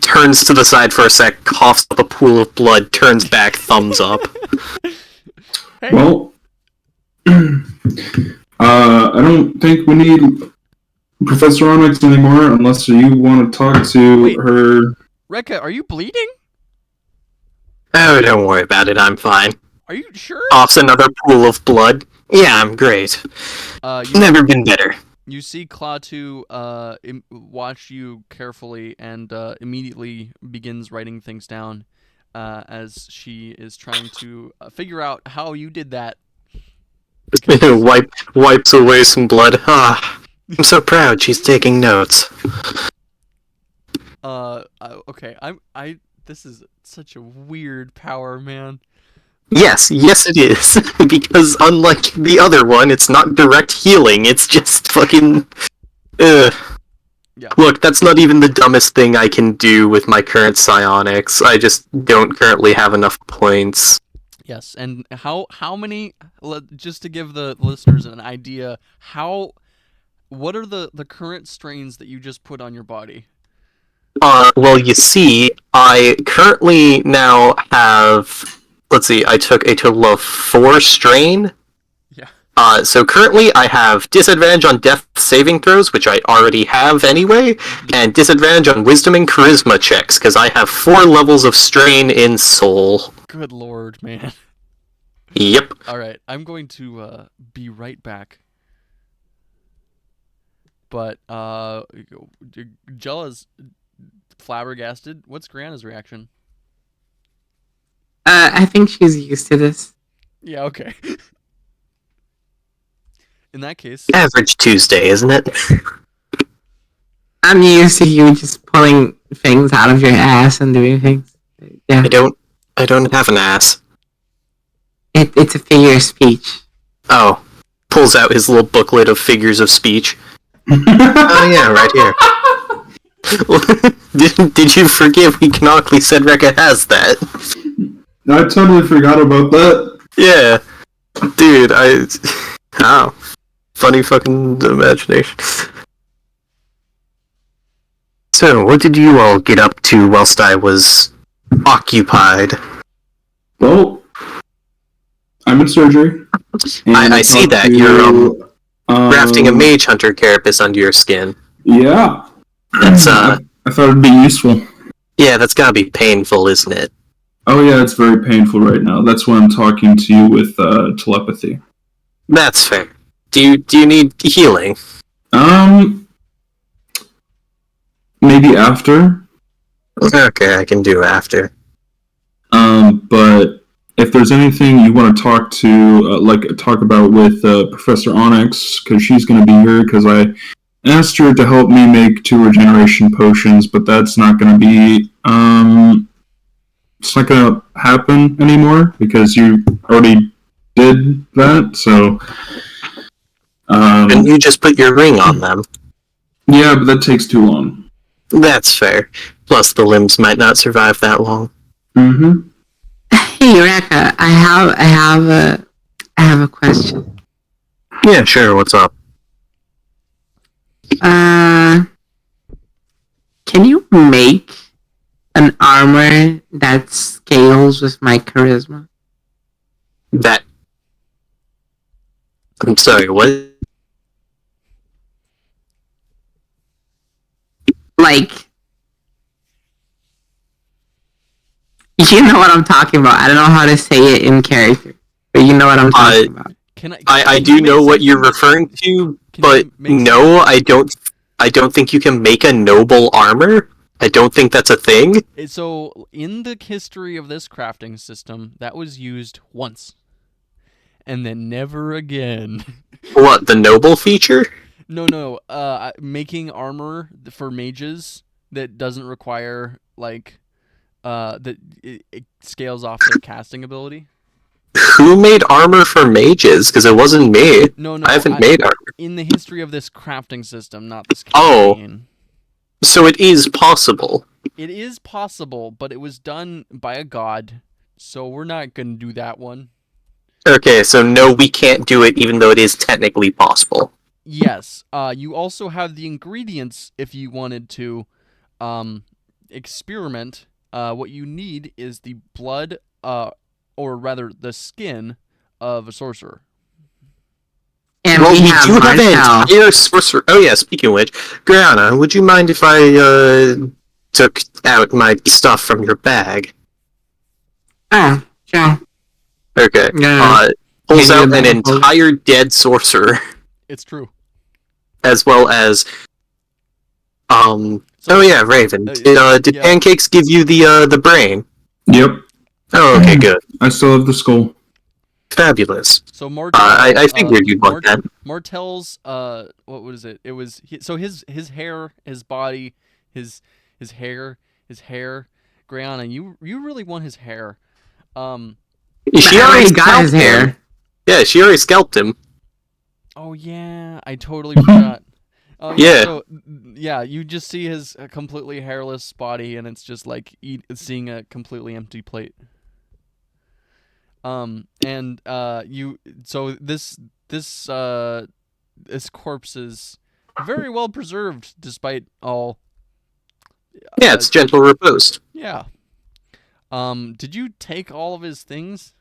turns to the side for a sec, coughs up a pool of blood, turns back, thumbs up. Hey. Well, I don't think we need Professor Onyx anymore unless you want to talk to her. Rekka, are you bleeding? Oh, don't worry about it, I'm fine. Are you sure? Coughs another pool of blood. Yeah, I'm great. Never been better. You see Klaatu watch you carefully and immediately begins writing things down as she is trying to figure out how you did that. Wipes away some blood. I'm so proud she's taking notes. Okay, this is such a weird power, man. Yes it is. Because unlike the other one, it's not direct healing, it's just fucking... Yeah. Look, that's not even the dumbest thing I can do with my current psionics. I just don't currently have enough points. Yes, and how many, just to give the listeners an idea, what are the current strains that you just put on your body? Well, you see, I currently now have... Let's see, I took a total of 4 strain. Yeah. So currently I have disadvantage on death saving throws, which I already have anyway, and disadvantage on wisdom and charisma checks, because I have 4 levels of strain in soul. Good lord, man. Yep. Alright, I'm going to be right back. But, Jella's flabbergasted. What's Brianna's reaction? I think she's used to this. Yeah, okay. In that case... Average Tuesday, isn't it? I'm used to you just pulling things out of your ass and doing things. Yeah. I don't have an ass. It's a figure of speech. Oh. Pulls out his little booklet of figures of speech. Oh yeah, right here. Did you forget we canonically said Rekka has that? I totally forgot about that. Yeah. Dude, oh. Funny fucking imagination. So, what did you all get up to whilst I was occupied? Well, I'm in surgery. I see that. You're grafting a mage hunter carapace under your skin. Yeah. That's I thought it'd be useful. Yeah, that's gotta be painful, isn't it? Oh yeah, it's very painful right now. That's why I'm talking to you with telepathy. That's fair. Do you need healing? Maybe after. Okay, I can do after. But if there's anything you want to talk about with Professor Onyx, because she's going to be here, because I asked her to help me make 2 regeneration potions, but that's not going to be, it's not going to happen anymore, because you already did that, so... And you just put your ring on them. Yeah, but that takes too long. That's fair. Plus, the limbs might not survive that long. Mm-hmm. Hey, Rekka, I have a question. Yeah, sure. What's up? Can you make an armor that scales with my charisma? That... I'm sorry, what? Like, you know what I'm talking about. I don't know how to say it in character, but you know what I'm talking about. I do know what you're referring to, but no, I don't think you can make a noble armor. I don't think that's a thing. So, in the history of this crafting system, that was used once. And then never again. What, the noble feature? No. Making armor for mages that doesn't require, like, that it scales off their casting ability. Who made armor for mages? Because it wasn't me. No. I haven't made armor. In the history of this crafting system, not this campaign. So it is possible. It is possible, but it was done by a god, so we're not gonna do that one. Okay, so no, we can't do it even though it is technically possible. Yes. You also have the ingredients if you wanted to experiment. What you need is the blood, or rather the skin of a sorcerer. And well, we do have have an Marshall. entire sorcerer. Oh yeah, speaking of which, Brianna, would you mind if I took out my stuff from your bag? Oh, sure. Okay. Yeah. Pulls Maybe out a an bag of entire dead sorcerer, It's true. as well as So, oh yeah, Raven. Did yeah. Pancakes give you the brain? Yep. Oh, okay, good. I still have the skull. Fabulous. So Martel, I figured you'd want that. Martel's what was it? It was his hair, his body, his hair. Brianna, you really want his hair. She already got his scalped him. hair. Yeah, she already scalped him. Oh yeah, I totally forgot. Oh Yeah. So yeah, you just see his completely hairless body, and it's just like seeing a completely empty plate. And so this corpse is very well preserved despite all. Yeah, it's gentle repose. Yeah. Did you take all of his things?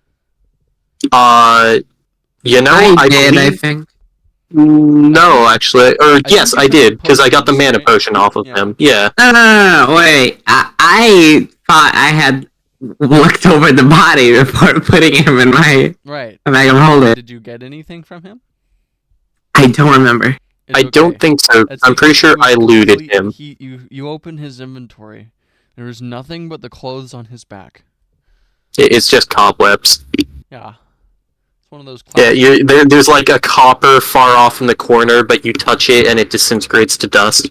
You know, I did, believe... I think. No, actually. Or, yes, I did, because I got the mana right? potion off of him. Yeah. No, wait. I thought I had looked over the body before putting him in my Right. bag of holding. Did you get anything from him? I don't remember. It's I don't think so. It's I'm pretty because sure he was I looted him. You open his inventory. There was nothing but the clothes on his back. It's just cobwebs. Yeah. It's one of those Yeah, there's like a copper far off in the corner, but you touch it and it disintegrates to dust.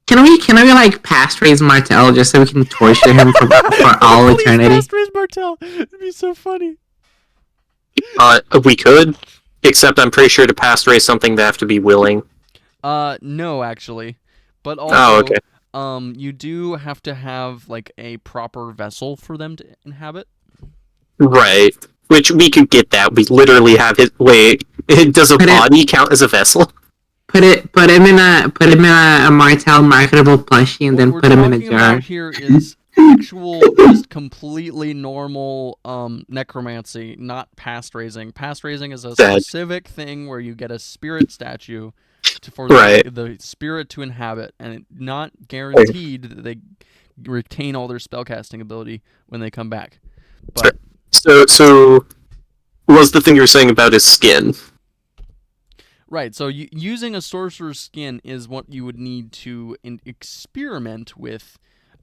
Can we like passphrase Martel just so we can torture him for all eternity? Passphrase Martel. It'd be so funny. We could, except I'm pretty sure to pass race something they have to be willing. No, actually, but also, Oh, okay. You do have to have like a proper vessel for them to inhabit. Right. Which we could get that. We literally have his. Wait, does a body count as a vessel? Put him in a Martel marketable plushie and then put him in a jar. What we're talking about here is actual, just completely normal necromancy, not past raising. Past raising is a specific thing where you get a spirit statue for the spirit to inhabit, and it's not guaranteed that they retain all their spellcasting ability when they come back. But so what's the thing you were saying about his skin? Right, so using a sorcerer's skin is what you would need to experiment with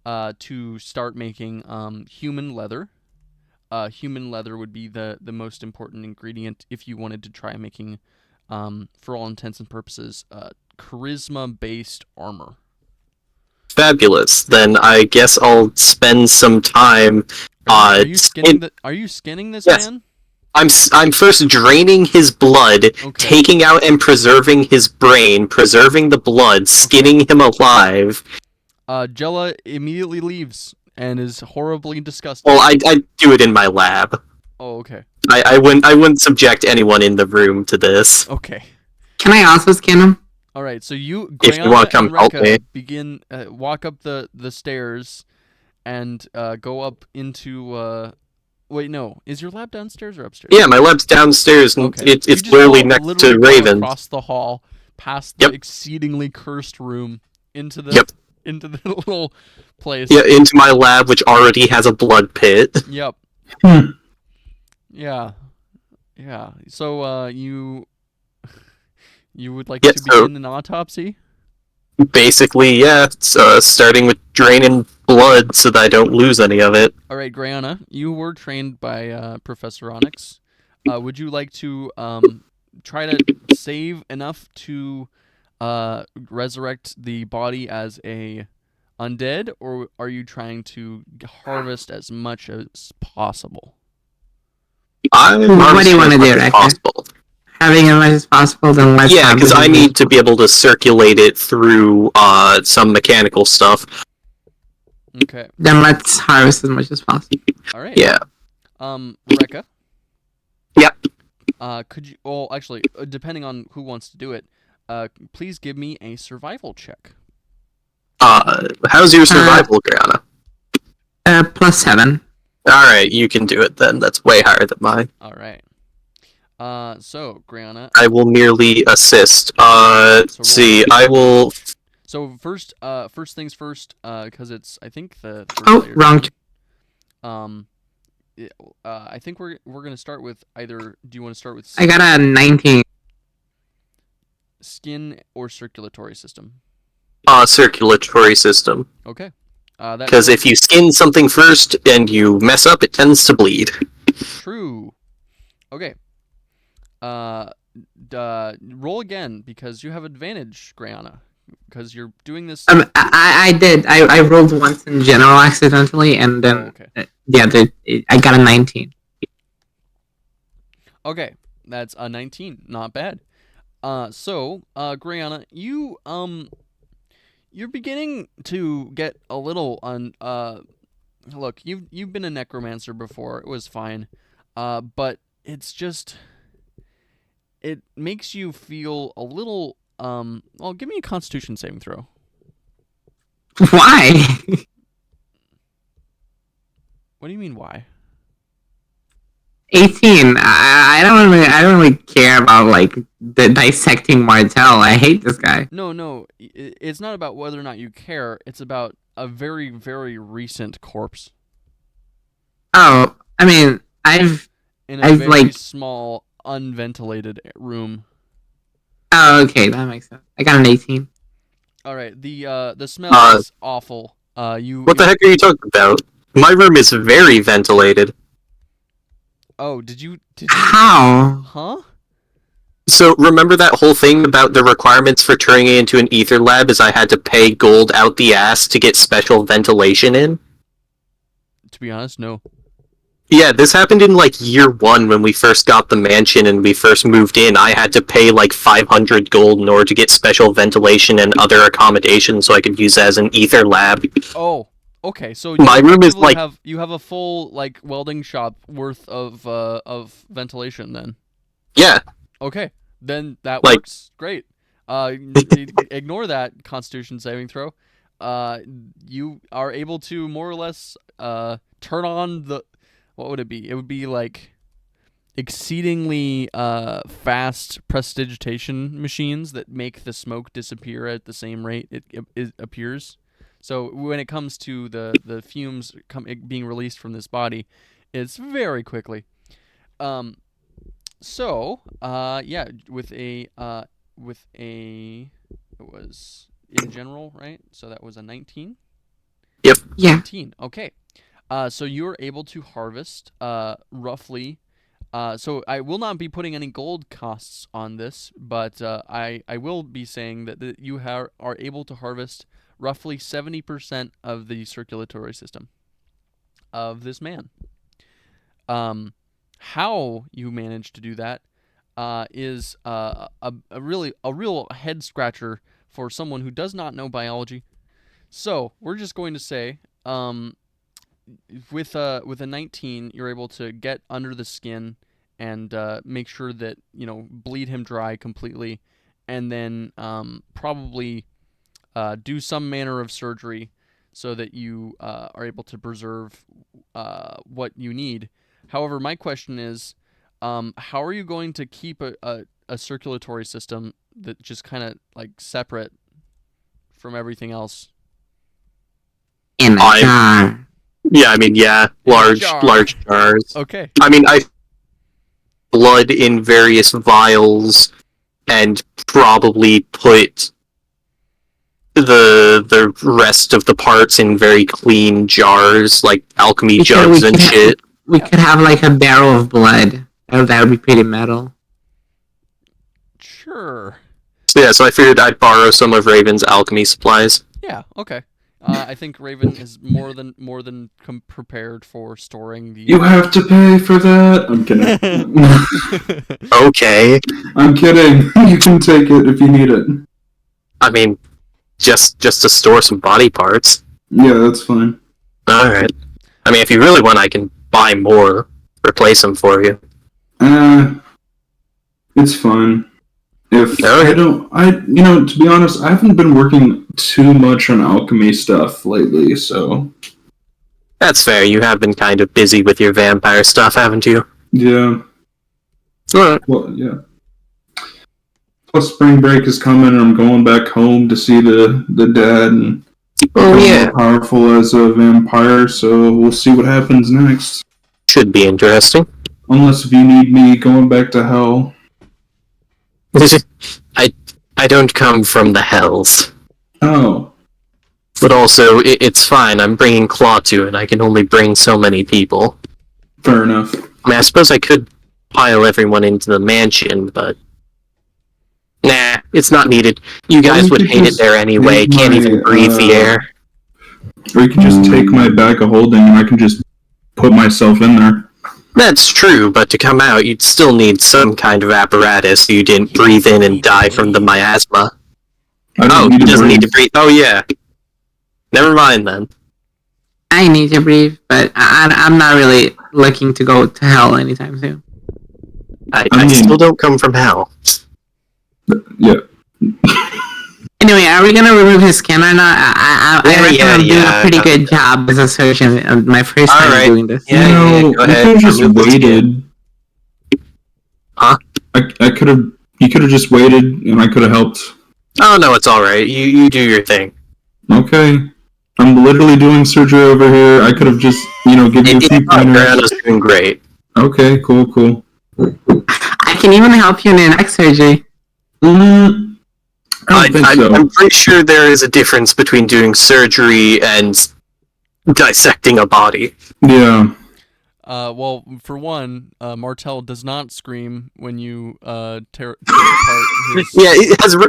to start making human leather. Human leather would be the most important ingredient if you wanted to try making, for all intents and purposes, charisma-based armor. Fabulous. Then I guess I'll spend some time. Are you skinning this man? I'm first draining his blood, taking out and preserving his brain, preserving the blood, skinning him alive. Jella immediately leaves and is horribly disgusted. Well, I do it in my lab. Oh, okay. I wouldn't subject anyone in the room to this. Okay. Can I also skin him? All right. So you, if you want to come help me, begin walk up the stairs, and go up into. Wait, no. Is your lab downstairs or upstairs? Yeah, my lab's downstairs, and it's literally next to Raven. Across the hall, past the exceedingly cursed room, into the little place. Yeah, into my lab, which already has a blood pit. Yep. Yeah. So, you would like to begin an autopsy? Basically, yeah. Starting with draining blood so that I don't lose any of it. All right, Grayana, you were trained by Professor Onyx. Would you like to try to save enough to resurrect the body as a undead, or are you trying to harvest as much as possible? What do you want to do, Rekka? Having as much as possible, then let's... Yeah, because I need to be able to circulate it through some mechanical stuff. Okay. Then let's harvest as much as possible. All right. Yeah. Rekka? Yeah. Could you... Well, actually, depending on who wants to do it, please give me a survival check. How's your survival, Grayana? +7. Alright, you can do it then. That's way higher than mine. Alright. So, Grayana... I will merely assist. Let's see, I will... So, first things first, because it's, I think, the... wrong. I think we're gonna start with either... Do you want to start with... I got a 19. Skin or circulatory system? Circulatory system. Okay. Because if you skin something first and you mess up, it tends to bleed. True. Okay. Roll again, because you have advantage, Grayana. Because you're doing this... I did. I rolled once in general accidentally, and then... I got a 19. Okay. That's a 19. Not bad. So, Grayana, you're beginning to get a little look, you've been a necromancer before. It was fine. But it's just, it makes you feel a little, well, give me a Constitution saving throw. Why? What do you mean, why? 18. I don't really care about like the dissecting Martell. I hate this guy. No, it's not about whether or not you care. It's about a very, very recent corpse. Oh, I mean, I've very like small, unventilated room. Oh, okay, that makes sense. I got an 18. All right, the smell is awful. What the heck are you talking about? My room is very ventilated. Oh, did you? How? Huh? So, remember that whole thing about the requirements for turning it into an ether lab is I had to pay gold out the ass to get special ventilation in? To be honest, no. Yeah, this happened in, like, year 1 when we first got the mansion and we first moved in. I had to pay, like, 500 gold in order to get special ventilation and other accommodations so I could use it as an ether lab. Oh, okay, so my room is, like... You have a full, like, welding shop worth of ventilation, then? Yeah. Okay, then that works great. Ignore that Constitution saving throw. You are able to more or less turn on the... What would it be? It would be like exceedingly fast prestidigitation machines that make the smoke disappear at the same rate it appears. So when it comes to the fumes being released from this body, it's very quickly. So with a it was in general, right? So that was a 19. Yep. Yeah. 19. Okay. So you're able to harvest roughly. So I will not be putting any gold costs on this, but I will be saying that you are able to harvest roughly 70% of the circulatory system of this man. How you manage to do that is a real head scratcher for someone who does not know biology. So we're just going to say. With a 19, you're able to get under the skin and make sure that bleed him dry completely, and then probably do some manner of surgery so that you are able to preserve what you need. However, my question is, how are you going to keep a circulatory system that just kind of like separate from everything else? In a jar. Yeah, I mean, large jars. Okay. I mean, I blood in various vials and probably put the rest of the parts in very clean jars, like alchemy jugs and shit. We could have like a barrel of blood. That would be pretty metal. Sure. So I figured I'd borrow some of Raven's alchemy supplies. Yeah. Okay. I think Raven is more than prepared for storing the. You have to pay for that. I'm kidding. Okay. I'm kidding. You can take it if you need it. I mean, just to store some body parts. Yeah, that's fine. All right. I mean, if you really want, I can buy more, replace them for you. It's fine. If to be honest, I haven't been working too much on alchemy stuff lately, so... That's fair, you have been kind of busy with your vampire stuff, haven't you? Yeah. Alright. Well, yeah. Plus, spring break is coming, and I'm going back home to see the dad, and... yeah. More powerful as a vampire, so we'll see what happens next. Should be interesting. Unless if you need me going back to hell... I don't come from the hells. Oh. But also, it's fine. I'm bringing Claw to it. I can only bring so many people. Fair enough. I mean, I suppose I could pile everyone into the mansion, but... Nah, it's not needed. You guys would hate it there anyway. Can't even breathe the air. Or you can just take my bag of holding and I can just put myself in there. That's true, but to come out, you'd still need some kind of apparatus so you didn't breathe in and die from the miasma. Oh, he doesn't need to breathe. Oh, yeah. Never mind, then. I need to breathe, but I'm not really looking to go to hell anytime soon. I still don't come from hell. Yeah. Anyway, are we gonna remove his skin or not? I reckon I'm doing a pretty good job as a surgeon. My first time doing this. Yeah, go ahead. We just waited I could have. You could have just waited, and I could have helped. Oh no, it's all right. You do your thing. Okay. I'm literally doing surgery over here. I could have just, give you a few pointers. Brianna's doing great. Okay, cool. I can even help you in your neck surgery. I don't think so. I'm pretty sure there is a difference between doing surgery and dissecting a body. Yeah. Well, for one, Martel does not scream when you tear apart his... Yeah,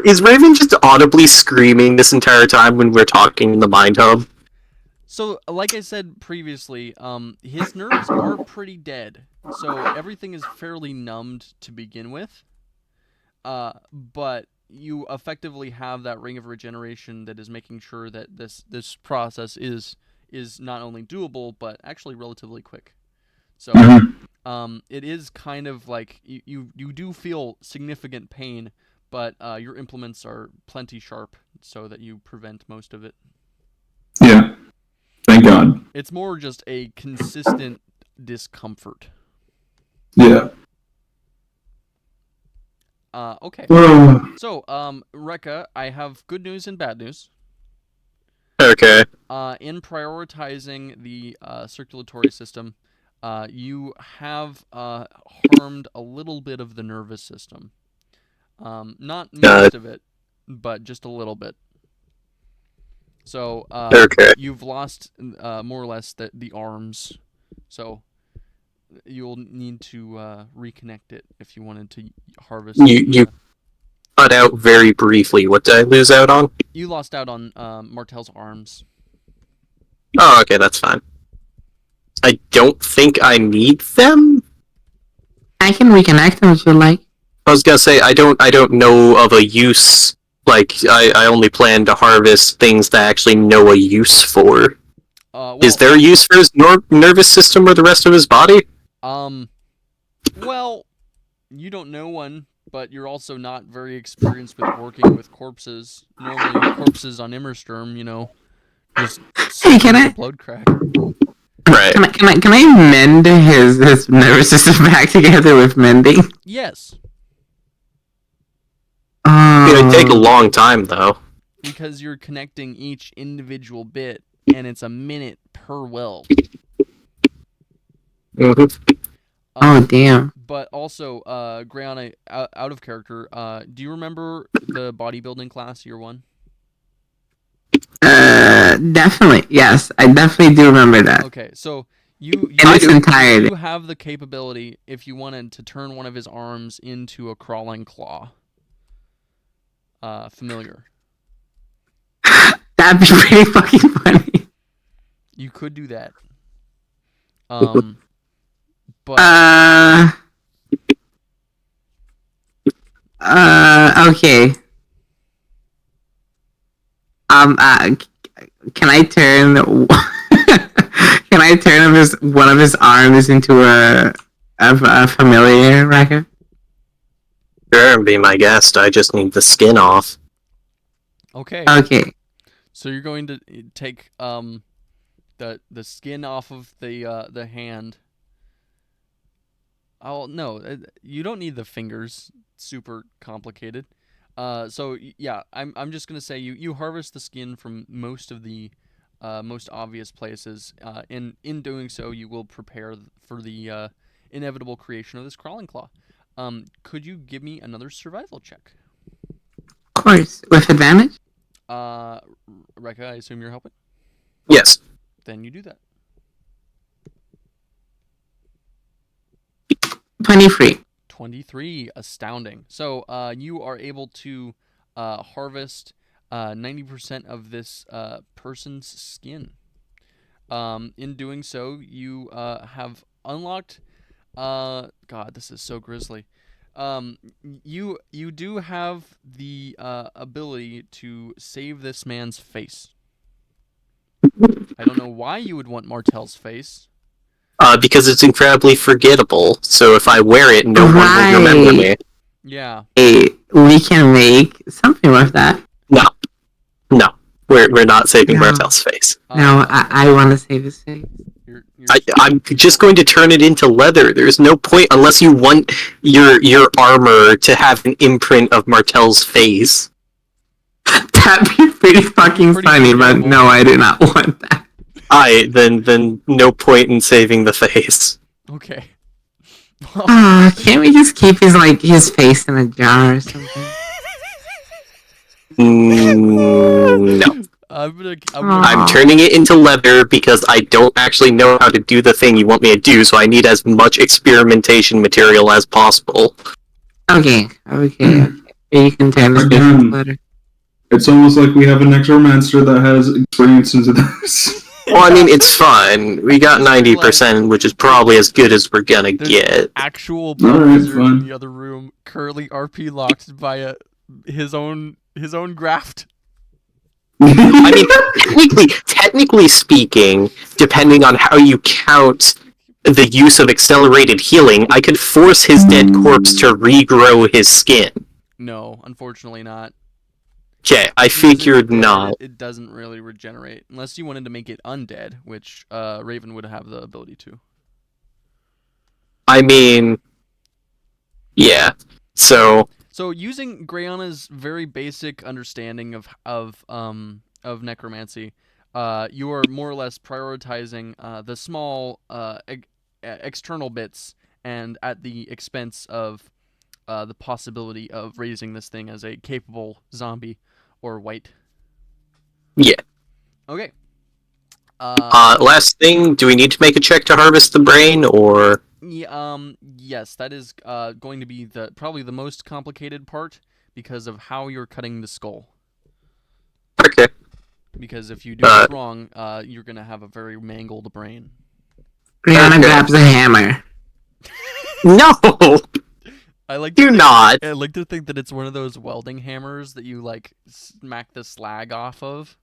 is Raven just audibly screaming this entire time when we're talking in the Mind Hub? So, like I said previously, his nerves are pretty dead, so everything is fairly numbed to begin with. But you effectively have that ring of regeneration that is making sure that this process is not only doable but actually relatively quick. So, it is kind of like you do feel significant pain, but your implements are plenty sharp so that you prevent most of it. Yeah. Thank God. It's more just a consistent discomfort. Yeah. Okay. So, Rekka, I have good news and bad news. Okay. In prioritizing the circulatory system, you have harmed a little bit of the nervous system. Not most of it, but just a little bit. So, you've lost more or less the arms. So, you'll need to reconnect it if you wanted to harvest. You cut out very briefly. What did I lose out on? You lost out on Martel's arms. Oh, okay, that's fine. I don't think I need them. I can reconnect them if you like. I was gonna say I don't know of a use. Like I only plan to harvest things that I actually know a use for. Well, is there a use for his nervous system or the rest of his body? Well, you don't know one, but you're also not very experienced with working with corpses. Normally, corpses on Immersturm, just can I blood crack. Right. Can I mend his nervous system back together with mending? Yes. It'd take a long time though. Because you're connecting each individual bit, and it's a minute per weld. Oh damn. But also, Grayana, out of character, do you remember the bodybuilding class year 1? Definitely. Yes, I definitely do remember that. Okay, so you have the capability, if you wanted, to turn one of his arms into a crawling claw. Familiar. That'd be pretty fucking funny. You could do that. But okay. Can I turn one of his arms into a familiar record? Sure, be my guest. I just need the skin off. Okay. So you're going to take the skin off of the hand. Oh no, you don't need the fingers. Super complicated. So yeah, I'm just gonna say you harvest the skin from most of the most obvious places. In doing so, you will prepare for the inevitable creation of this crawling claw. Could you give me another survival check? Of course, with advantage. Rekka, I assume you're helping? Yes. Then you do that. 23. Astounding. So you are able to harvest 90% of this person's skin. In doing so, you have unlocked... God, this is so grisly. You do have the ability to save this man's face. I don't know why you would want Martel's face. Because it's incredibly forgettable. So if I wear it, no one will remember me. Yeah. Hey, we can make something with that. No. We're not saving Martel's face. No, I want to save his face. I'm just going to turn it into leather. There's no point unless you want your armor to have an imprint of Martel's face. That'd be pretty fucking funny, but no, I do not want that. Then no point in saving the face. Okay. Can't we just keep his face in a jar or something? No. I'm turning it into leather because I don't actually know how to do the thing you want me to do, so I need as much experimentation material as possible. Okay. You can turn it into leather. It's almost like we have a necromancer that has experience into this. Well, I mean, it's fine. We got 90%, which is probably as good as we're gonna get. Actual wizard in the other room, currently RP locked by his own graft. I mean, technically speaking, depending on how you count the use of accelerated healing, I could force his dead corpse to regrow his skin. No, unfortunately not. Okay, I figured not. It doesn't really regenerate, unless you wanted to make it undead, which Raven would have the ability to. I mean, yeah. So using Grayana's very basic understanding of necromancy, you are more or less prioritizing the small external bits, and at the expense of the possibility of raising this thing as a capable zombie or white. Yeah. Okay. Last thing, do we need to make a check to harvest the brain, or? Yeah, yes, that is going to be probably the most complicated part because of how you're cutting the skull. Okay. Because if you do it wrong, you're gonna have a very mangled brain. Brianna grabs a hammer. No! I like to think that it's one of those welding hammers that you smack the slag off of.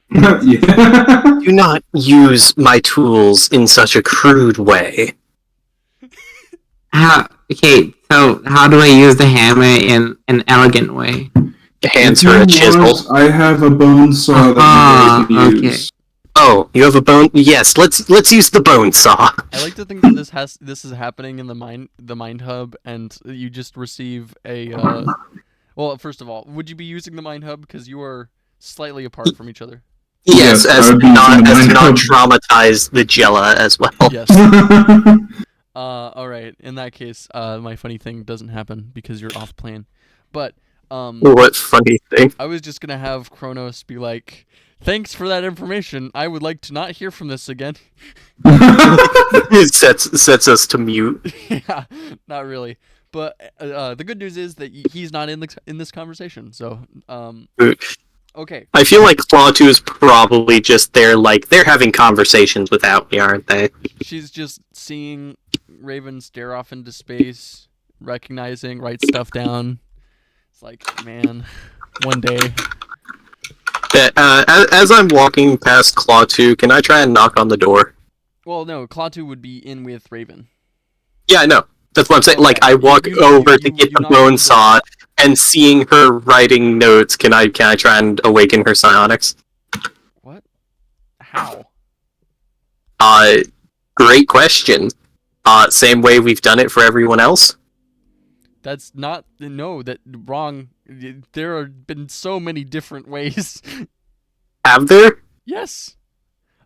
Yeah. Do not use my tools in such a crude way. Okay, so how do I use the hammer in an elegant way? Hands her a chisel. I have a bone saw that you guys can use. Oh, you have a bone? Yes, let's use the bone saw. I like to think that this is happening in the mind hub, and you just receive a. Well, first of all, would you be using the mind hub because you are slightly apart from each other? Yes, as to not traumatize the Jella as well. Yes. All right. In that case, my funny thing doesn't happen because you're off plan. But what funny thing? I was just gonna have Kronos be like, "Thanks for that information. I would like to not hear from this again." It sets us to mute. Yeah, not really. But the good news is that he's not in this conversation. So okay. I feel like Claw 2 is probably just there, they're having conversations without me, aren't they? She's just seeing Raven stare off into space, recognizing, write stuff down. It's like, man, one day. As I'm walking past Claw 2, can I try and knock on the door? Well, no, Claw 2 would be in with Raven. Yeah, I know. That's what I'm saying. Okay. I walk over to get the bone saw, and seeing her writing notes, can I try and awaken her psionics? What? How? Great question. Same way we've done it for everyone else? That's not... No, wrong. There have been so many different ways. Have there? Yes.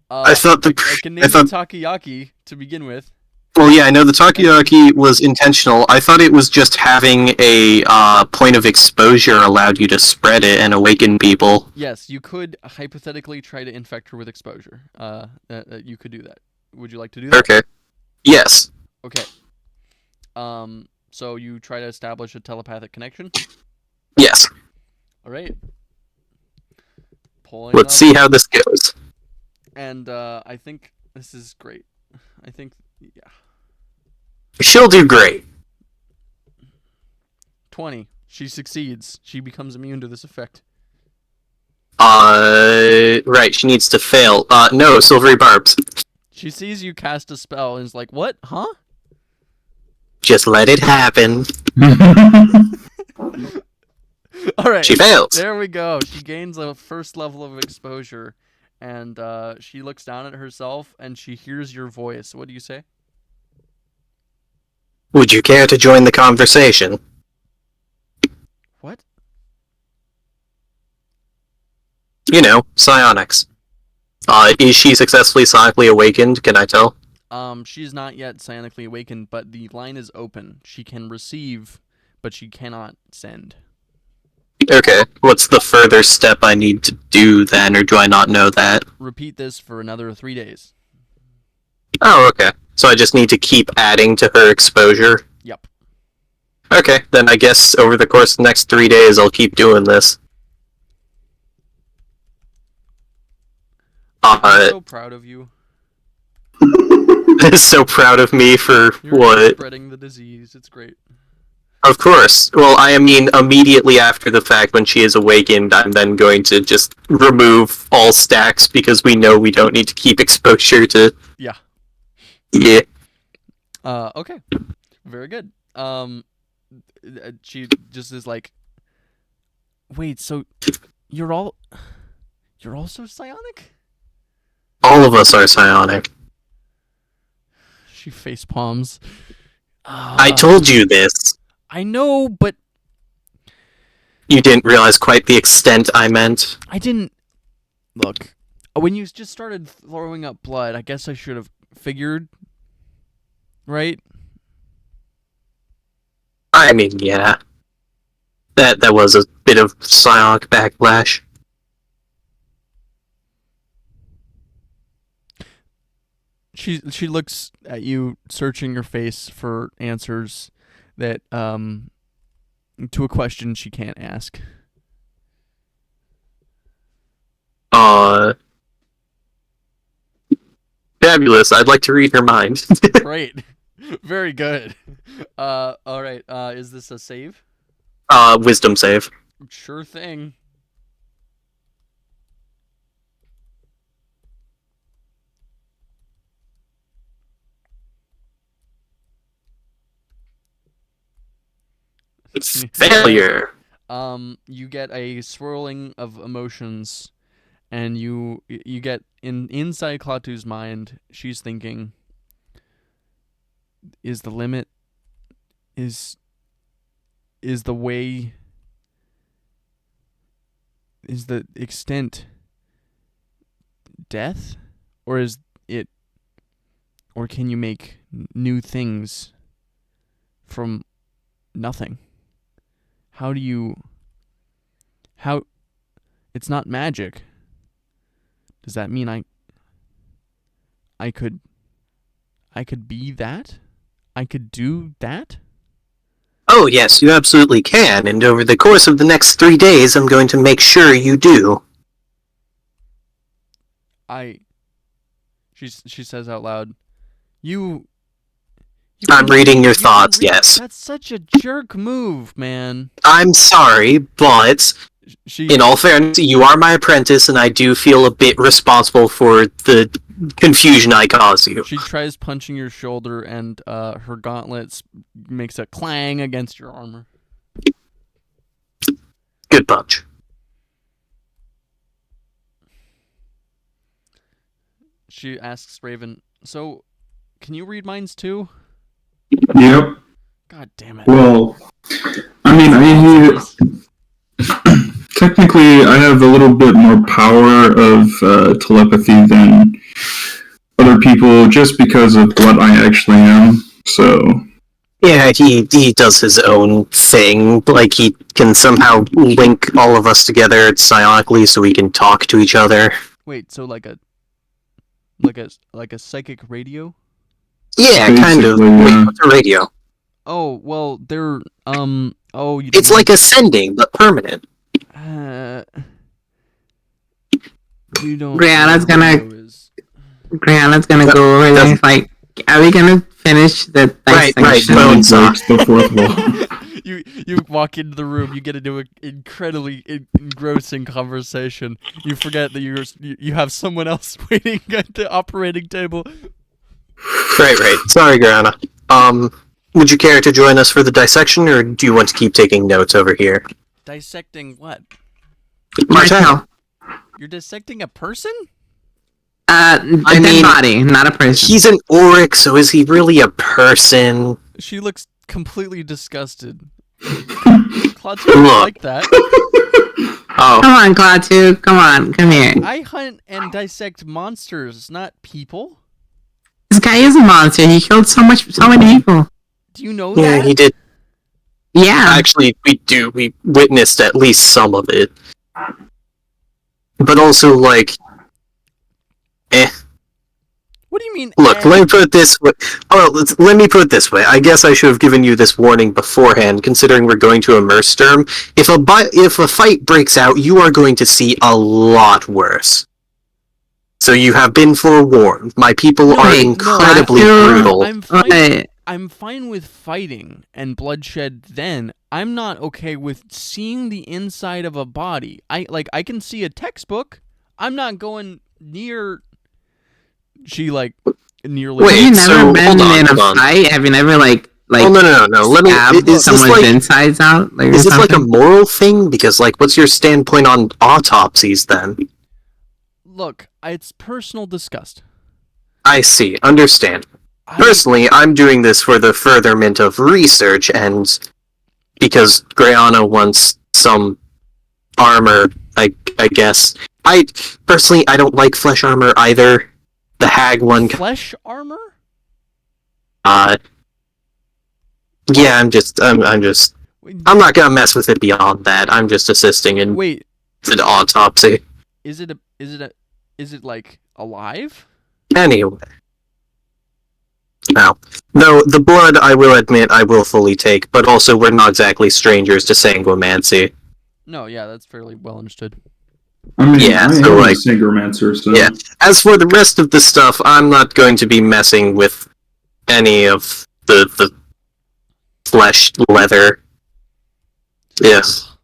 I thought I can name the Takoyaki to begin with. Well, yeah, I know the Takoyaki was intentional. I thought it was just having a point of exposure allowed you to spread it and awaken people. Yes, you could hypothetically try to infect her with exposure. You could do that. Would you like to do that? Okay. Yes. Okay. So you try to establish a telepathic connection? Yes. All right. Let's see how this goes. And I think this is great. I think, yeah. She'll do great. 20. She succeeds. She becomes immune to this effect. Right, she needs to fail. No, silvery barbs. She sees you cast a spell and is like, what? Huh? Just let it happen. Alright. She fails. There we go. She gains a first level of exposure. and she looks down at herself, and she hears your voice. What do you say? Would you care to join the conversation? What? You know, psionics. Is she successfully psionically awakened? Can I tell? She's not yet psionically awakened, but the line is open. She can receive, but she cannot send. Okay. What's the further step I need to do then, or do I not know that? Repeat this for another 3 days. Oh, okay. So I just need to keep adding to her exposure? Yep. Okay, then I guess over the course of the next 3 days I'll keep doing this. I'm so proud of you. So proud of me for You're what? spreading the disease. It's great. Of course. Well, I mean, immediately after the fact, when she is awakened, I'm then going to just remove all stacks because we know we don't need to keep exposure to... Yeah. Yeah. Okay. Very good. She just is like, wait, so you're also psionic? All of us are psionic. She face palms. I told you this. I know, but You didn't realize quite the extent I meant. I didn't. Look, when you just started throwing up blood, I guess I should have figured, right? I mean, yeah. That was a bit of psionic backlash. She looks at you, searching your face for answers that to a question she can't ask. Fabulous. I'd like to read her mind. Great, very good. All right. Is this a save? Wisdom save. Sure thing. Failure. You get a swirling of emotions, and you get inside Klaatu's mind. She's thinking, is the limit, is the way, is the extent death, or is it, or can you make new things from nothing? How it's not magic. Does that mean I could be that? I could do that? Oh, yes, you absolutely can, and over the course of the next 3 days, I'm going to make sure you do. She says out loud, I'm reading your thoughts, yes. That's such a jerk move, man. I'm sorry, but in all fairness, you are my apprentice, and I do feel a bit responsible for the confusion I caused you. She tries punching your shoulder, and her gauntlets makes a clang against your armor. Good punch. She asks Raven, so, can you read minds too? Yep. God damn it. Well, I mean, technically, I have a little bit more power of telepathy than other people just because of what I actually am, so... Yeah, he does his own thing, like he can somehow link all of us together psionically so we can talk to each other. Wait, so like a psychic radio? Yeah, kind of. Basically, Wait, what's a radio? Oh, well, they're, you It's like ascending, but permanent. You don't... Brianna's gonna No, go over there. doesn't- It's like, are we gonna finish the Right, dissection? bone saw. breaks the fourth wall. You walk into the room, you get into an incredibly engrossing conversation. You forget that you have someone else waiting at the operating table. Right. Sorry, Grana. Would you care to join us for the dissection, or do you want to keep taking notes over here? Dissecting what? Martel. You're dissecting a person? A dead body, not a person. He's an Auric, so is he really a person? She looks completely disgusted. Klaatu like that. Oh. Come on, Klaatu. Come on, come here. I hunt and dissect monsters, not people. This guy is a monster. He killed so many people. Do you know Yeah, that? he did. Yeah. Actually, we do. We witnessed at least some of it. But also, like... What do you mean? Look, let me put it this way. Let me put it this way. I guess I should have given you this warning beforehand, considering we're going to immerse term. If a fight breaks out, you are going to see a lot worse. So you have been forewarned. My people are incredibly brutal. I'm fine with fighting and bloodshed then. I'm not okay with seeing the inside of a body. I can see a textbook. I'm not going near... She nearly. Wait, have you never been in a on. fight? Have you never like? Oh no! Let me. Is someone's insides out? Is this like a moral thing? Because what's your standpoint on autopsies then? Look, it's personal disgust. I see. Understand. Personally, I'm doing this for the furtherment of research, and because Grayana wants some armor. I guess. I don't like flesh armor either. The hag one. Flesh armor? Yeah, I'm not gonna mess with it beyond that. I'm just assisting in the autopsy. Is it like alive? Anyway. Now, though the blood, I will admit, I will fully take, but also we're not exactly strangers to sanguimancy. No, yeah, that's fairly well understood. I mean, yeah, I am a synchromancer, so... Yeah. As for the rest of the stuff, I'm not going to be messing with any of the flesh leather. Yes.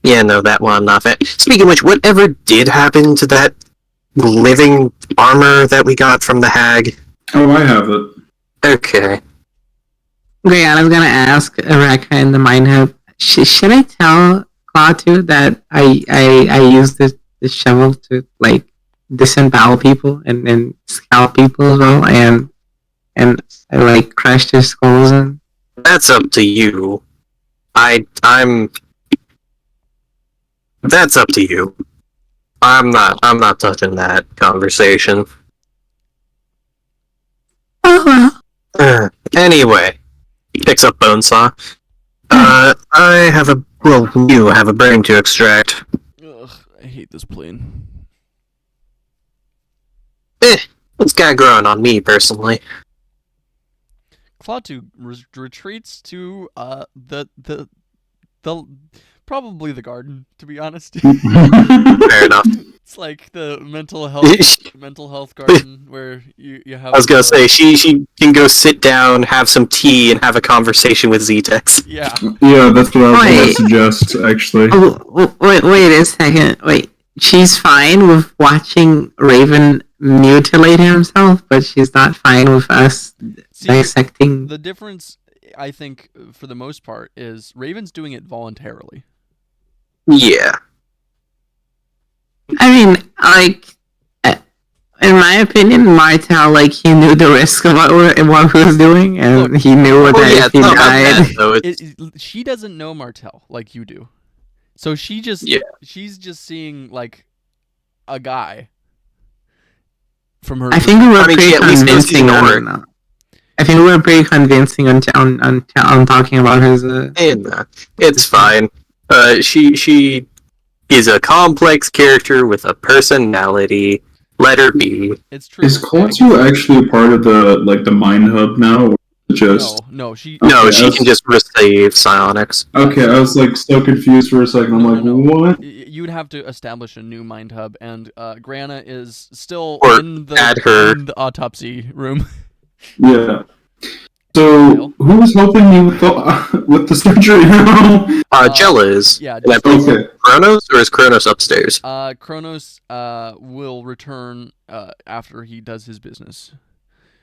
Yeah, no, that one I'm not fan. Speaking of which, whatever did happen to that living armor that we got from the hag? Oh, I have it. Okay. Okay, I was gonna ask Rekka in the Mind Hub, should I tell Klaatu that I use the shovel to disembowel people and scalp people as well and I crush their skulls in? That's up to you. That's up to you. I'm not touching that conversation. Oh well. Anyway, he picks up Bonesaw. You have a brain to extract. Ugh, I hate this plane. It's got growing on me, personally. Klaatu retreats to the probably the garden, to be honest. Fair enough. It's like the mental health garden where you have. I was gonna say she can go sit down, have some tea, and have a conversation with Zetex. Yeah. Yeah, that's what I was going to suggest, actually. Oh, wait a second. Wait, she's fine with watching Raven mutilate himself, but she's not fine with us dissecting. The difference, I think, for the most part, is Raven's doing it voluntarily. Yeah. I mean, in my opinion, Martel, he knew the risk of what he was doing, and he knew that if he died... She doesn't know Martel like you do. So she's just seeing, a guy from her... I think we were pretty convincing on... I think we were pretty convincing on talking about his... It's fine. She is a complex character with a personality. Let her be. It's true. Is Klaatu actually a part of the Mind Hub now? Or just... No, she can just receive psionics. Okay, I was so confused for a second. I'm what? You'd have to establish a new Mind Hub, and Grana is still in the autopsy room. Yeah. So, who was helping me with the surgery now? Jella is. Yeah. Okay. Kronos, or is Kronos upstairs? Kronos will return after he does his business.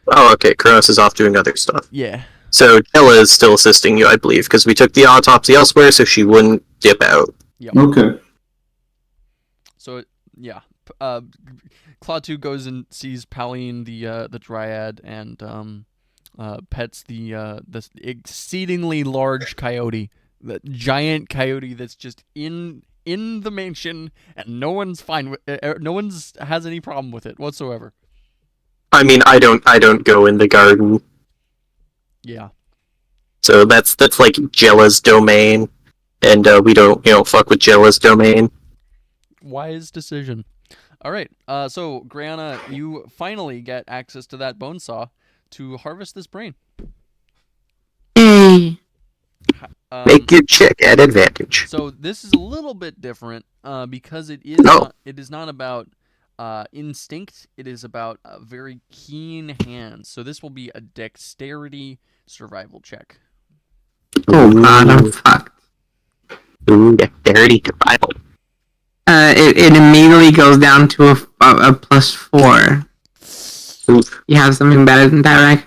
Oh, okay. Kronos is off doing other stuff. Yeah. So Jella is still assisting you, I believe, because we took the autopsy elsewhere, so she wouldn't dip out. Yep. Okay. So, yeah. Klaatu goes and sees Pauline, the dryad, and pets the exceedingly large coyote, the giant coyote that's just in the mansion, and no one's fine with no one's has any problem with it whatsoever. I mean, I don't go in the garden, Yeah. so that's like Jella's domain, and we don't fuck with Jella's domain. Wise decision. All right. So Brianna, you finally get access to that bone saw to harvest this brain. Yay! Make your check at advantage. So this is a little bit different because it is not about instinct. It is about very keen hands. So this will be a dexterity survival check. Oh god, I'm fucked. Ooh, dexterity survival. It immediately goes down to a +4. Oof. You have something better than that,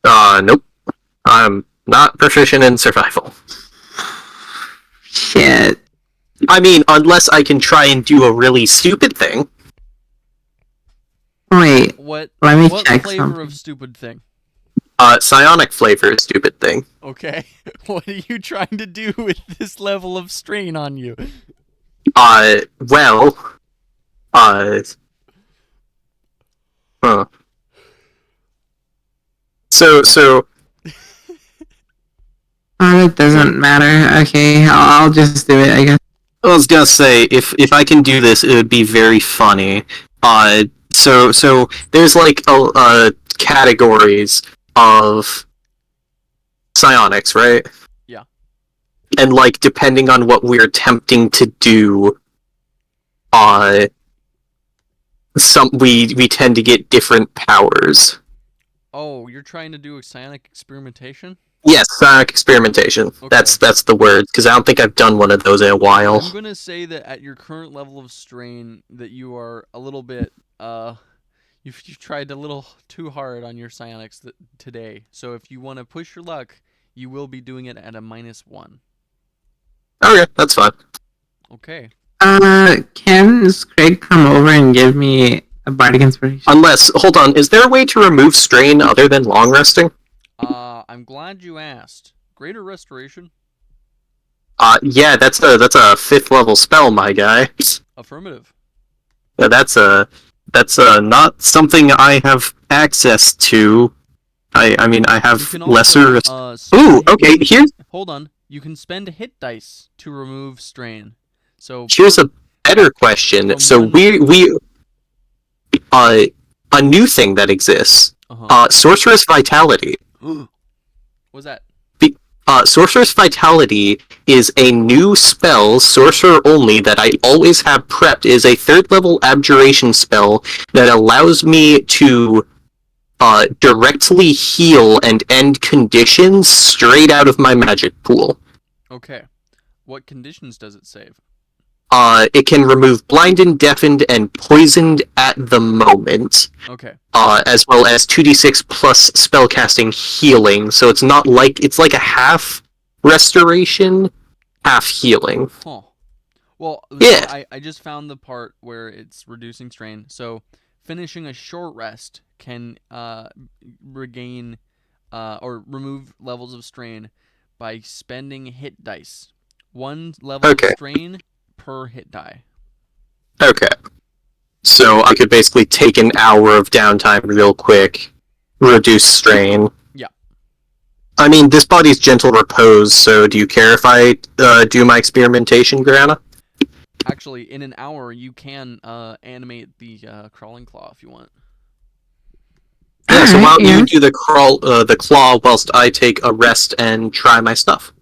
right? Nope. I'm not proficient in survival. Shit. I mean, unless I can try and do a really stupid thing. Wait, What let me check flavor something. of stupid thing? Psionic flavor is stupid thing. Okay. What are you trying to do with this level of strain on you? Well, huh. So, Oh, it doesn't matter. Okay, I'll just do it, I guess. I was gonna say, if I can do this, it would be very funny. So there's like categories of psionics, right? Yeah. And like depending on what we're attempting to do, we tend to get different powers. Oh, you're trying to do a psionic experimentation? Yes, psionic experimentation. Okay. That's the word, because I don't think I've done one of those in a while. I'm gonna say that at your current level of strain, that you are a little bit you've tried a little too hard on your psionics today. So if you want to push your luck, you will be doing it at a -1. Okay, that's fine. Okay. Can Craig come over and give me a bardic inspiration? Unless, hold on, is there a way to remove strain other than long resting? I'm glad you asked. Greater Restoration? Yeah, that's a 5th level spell, my guy. Affirmative. Yeah, that's not something I have access to. I mean, I You have can lesser. also, Ooh, spend- okay. Hold on. You can spend hit dice to remove strain. So Here's a better question. from So one- we a new thing that exists. Sorceress Vitality. What's that? Sorceress Vitality is a new spell, sorcerer only, that I always have prepped. It is a 3rd level abjuration spell that allows me to directly heal and end conditions straight out of my magic pool. Okay. What conditions does it save? It can remove blinded, deafened, and poisoned at the moment. Okay. As well as 2d6 plus spellcasting healing, so it's not like it's like a half restoration, half healing. Huh. Well, Yeah. I just found the part where it's reducing strain. So finishing a short rest can regain or remove levels of strain by spending hit dice. 1 level of strain per hit die. Okay. So I could basically take an hour of downtime real quick, reduce strain. Yeah. I mean, this body's gentle repose, so do you care if I do my experimentation, Grana? Actually, in an hour, you can animate the crawling claw if you want. Yeah, so why don't Yeah. you do the claw whilst I take a rest and try my stuff?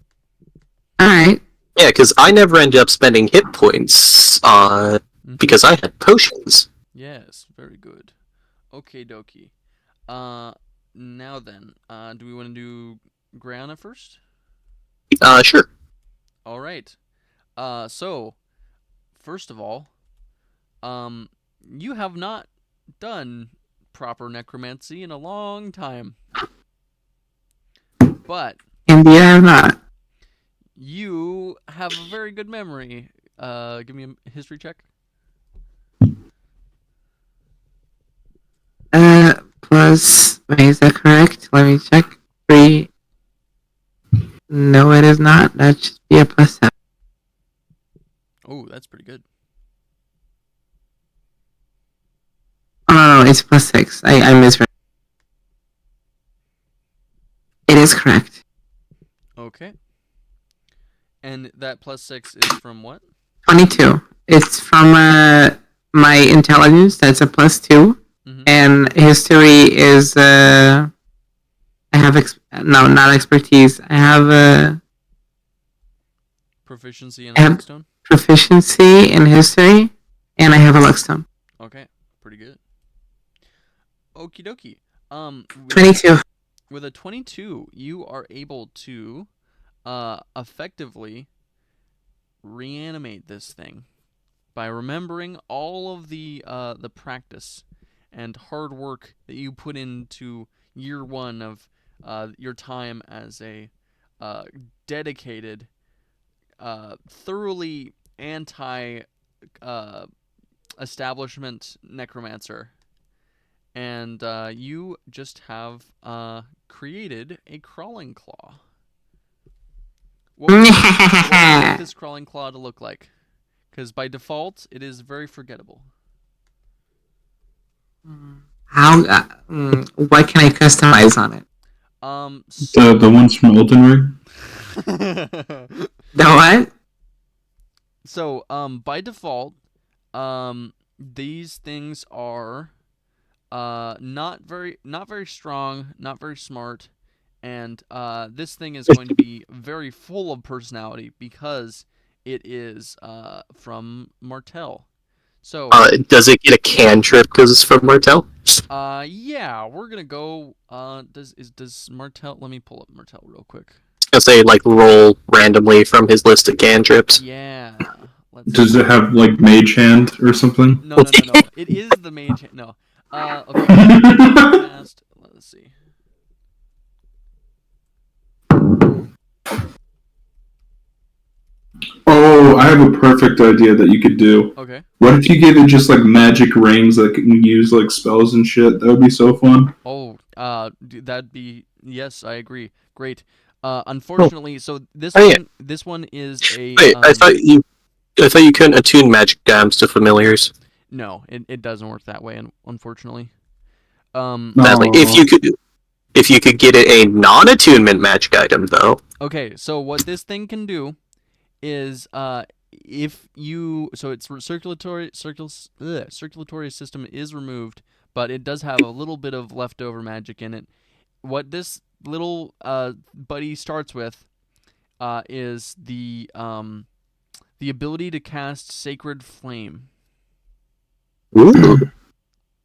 Alright. Yeah, because I never ended up spending hit points, because I had potions. Yes, very good. Okay, dokie. Now then, do we want to do Grana first? Sure. All right. So, first of all, you have not done proper necromancy in a long time. But Indeed, I have not. you have a very good memory. Give me a history check. plus. Wait, is that correct? Let me check. 3. No, it is not. That should be a plus 7. Oh, that's pretty good. Oh, no, it's plus 6. I misread. It is correct. Okay. And that plus 6 is from what? 22. It's from my intelligence. That's a plus 2. Mm-hmm. And history is I have no, not expertise. I have Proficiency in a luckstone? proficiency in history, and I have a luckstone. Okay, pretty good. Okie dokie. 22. With a 22, you are able to effectively reanimate this thing by remembering all of the practice and hard work that you put into year 1 of your time as a dedicated, thoroughly anti-establishment necromancer. And you just have created a crawling claw. What would you like this crawling claw to look like? Because by default, it is very forgettable. How? What can I customize on it? The ones from Elden Ring? The what? So, by default, these things are not very strong, not very smart, and this thing is going to be very full of personality because it is from Martell. So does it get a cantrip because it's from Martell? Yeah, we're gonna go. Does Martell? Let me pull up Martell real quick. I was gonna say, like, roll randomly from his list of cantrips. Yeah. Does it have, like, Mage Hand or something? No. It is the Mage Hand. No. Okay. Let's see. Oh, I have a perfect idea that you could do. Okay. What if you gave it just, like, magic rings that can use, like, spells and shit? That would be so fun. Oh, that'd be... Yes, I agree. Great. Unfortunately, so this one is a... Wait, I thought you couldn't attune magic items to familiars. No, it doesn't work that way, unfortunately. Sadly, if you could get it a non-attunement magic item, though. Okay, so what this thing can do is if you its circulatory system is removed, but it does have a little bit of leftover magic in it. What this little buddy starts with is the ability to cast Sacred Flame. Ooh.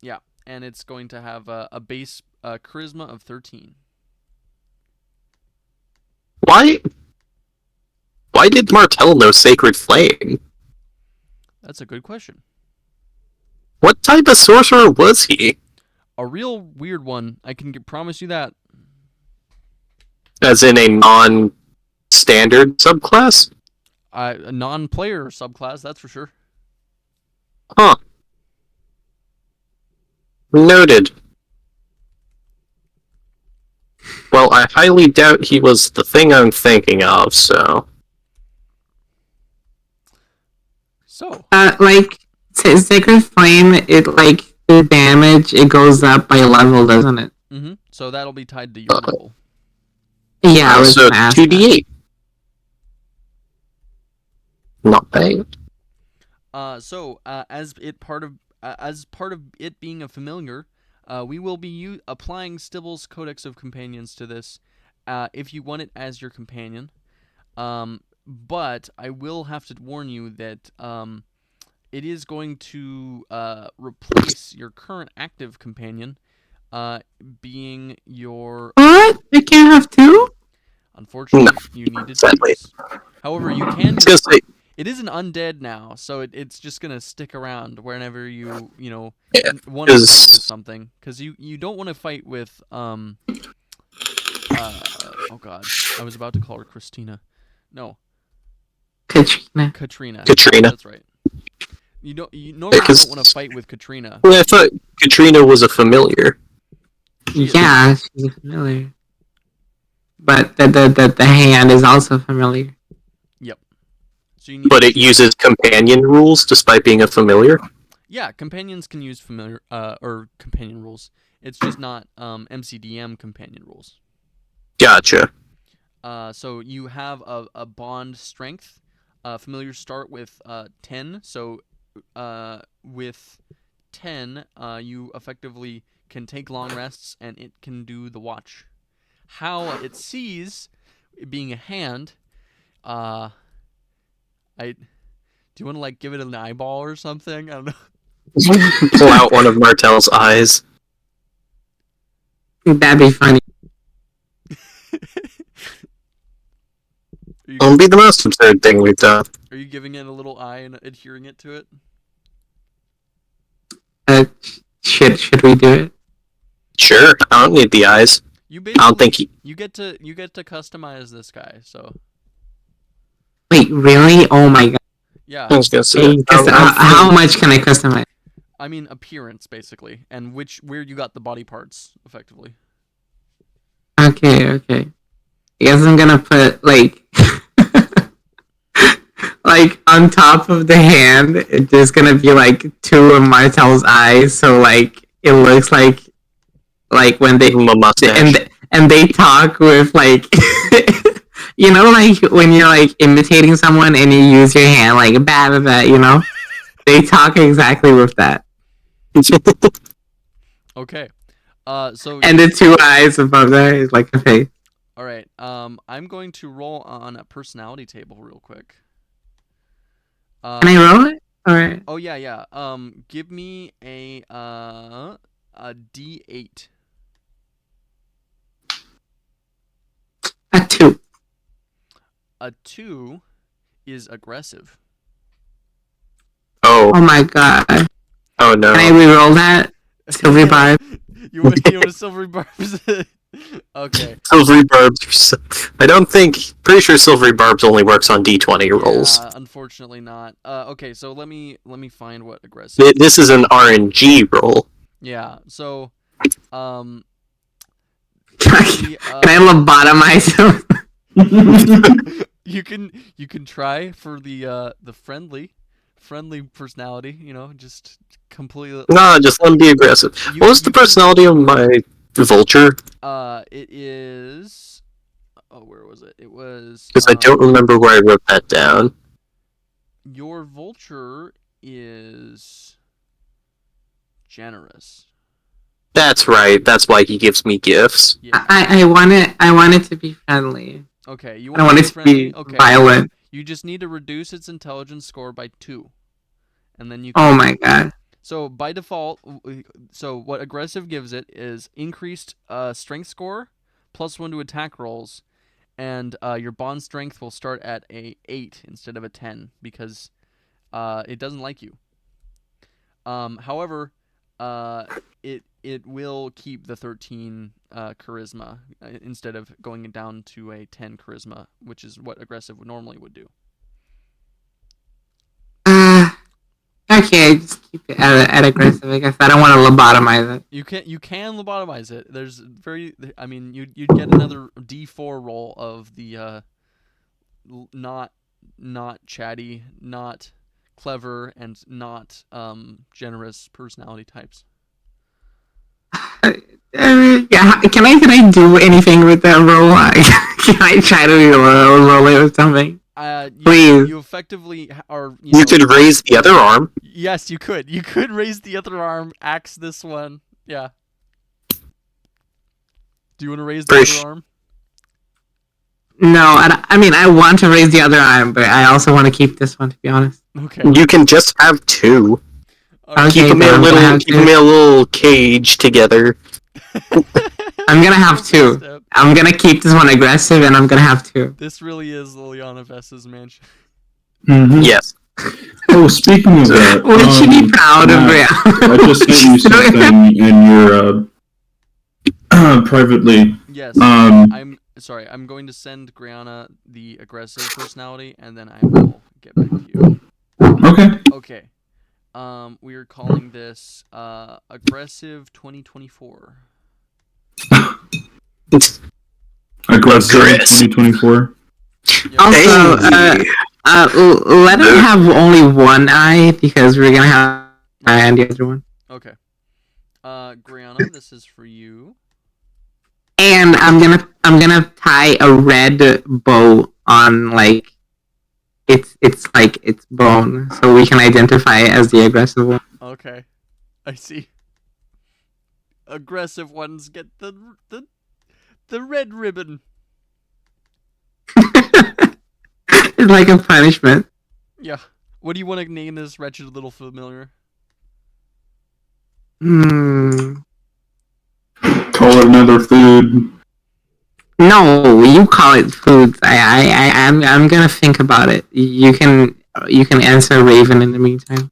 Yeah, and it's going to have a base charisma of 13. Why did Martell know Sacred Flame? That's a good question. What type of sorcerer was he? A real weird one, I can promise you that. As in a non-standard subclass? A non-player subclass, that's for sure. Huh. Noted. Well, I highly doubt he was the thing I'm thinking of, so... So... Sacred Flame, the damage, it goes up by level, doesn't it? Mm-hmm. So that'll be tied to your level. Yeah, I was so gonna ask 2d8. Not bad. As part of it being a familiar, we will be applying Stibble's Codex of Companions to this, if you want it as your companion. But I will have to warn you that it is going to replace your current active companion, being your... What? I can't have two? Unfortunately, you need to sadly. choose. However, you can... It is an undead now, so it's just gonna stick around whenever you want to fight with something, because you don't want to fight with oh god, I was about to call her Christina. No. Katrina. That's right. You normally don't want to fight with Katrina. Well, I thought Katrina was a familiar. Yeah, she's familiar. But the hand is also familiar. Yep. So you need. But it uses companion rules despite being a familiar. Yeah, companions can use familiar or companion rules. It's just not MCDM companion rules. Gotcha. So you have a bond strength. Familiars start with 10. So with 10, you effectively can take long rests and it can do the watch. How it sees, it being a hand, do you want to like give it an eyeball or something? I don't know. Pull out one of Martel's eyes. That'd be funny. It'll be the most absurd thing we've done. Are you giving it a little eye and adhering it to it? Should we do it? Sure, I don't need the eyes. You I don't think you get to customize this guy. So Wait, really? Oh my god. yeah, I was gonna say. How much can I customize? I mean appearance basically, and where you got the body parts effectively. Okay. I guess I'm gonna put like like on top of the hand, there's gonna be like two of Martel's eyes, so like it looks like when they mustache. and they talk with like you know, like when you're like imitating someone and you use your hand like that, you know, they talk exactly with that. Okay. So And the two eyes above there is like a face. all right. I'm going to roll on a personality table real quick. Can I roll it? All right. Oh yeah. Give me a D8. A 2. A 2 is aggressive. Oh. Oh my god. Oh no. Can I re-roll that? Silvery barb. you want a silvery barbs? Okay. Silvery barbs. I don't think. Pretty sure silvery barbs only works on D20 rolls. Unfortunately not. Okay, so let me find what aggressive. This is an RNG roll. Yeah. So, Can I lobotomize him? you can try for the friendly personality. You know, just completely. No, just let him be aggressive. What was the personality of my vulture? It is. Oh, where was it? It was. Because I don't remember where I wrote that down. Your vulture is generous. That's right. That's why he gives me gifts. Yeah. I want it to be friendly. Okay, you I want it to friendly? be Okay. violent. You just need to reduce its intelligence score by 2, and then you. Oh my god. So by default, so what aggressive gives it is increased strength score, +1 to attack rolls, and your bond strength will start at a 8 instead of a 10 because it doesn't like you. However, it will keep the 13 charisma instead of going down to a 10 charisma, which is what aggressive normally would do. Okay, just keep it at aggressive. I guess I don't want to lobotomize it. You can lobotomize it. There's you'd get another D4 roll of the not chatty, not clever, and not generous personality types. Yeah, can I do anything with that roll? Can I try to roll it with something? Please. You effectively are. You could raise the other arm. Yes, you could. You could raise the other arm, axe this one. Yeah. Do you want to raise the other arm? No, I mean I want to raise the other arm, but I also want to keep this one. To be honest. Okay. You can just have 2. Okay, keep them in a little cage together. I'm gonna have 2. I'm gonna keep this one aggressive, and I'm gonna have 2. This really is Liliana Vess's mansion. Mm-hmm. Yes. Oh, speaking of that, we should be proud of it. I just sent you something in your privately. Yes. I'm sorry. I'm going to send Griana the aggressive personality, and then I will get back to you. Okay. Okay. We are calling this aggressive 2024. Aggressive Aggressive. 2024. Also, Hey. let him have only one eye because we're gonna have an eye on the other one. Okay. Brianna, this is for you. And I'm gonna tie a red bow on like it's like its bone, so we can identify it as the aggressive one. Okay. I see. Aggressive ones get the red ribbon. It's like a punishment. Yeah. What do you want to name this wretched little familiar? Call it another food. No, you call it foods. I'm gonna think about it. You can answer Raven in the meantime.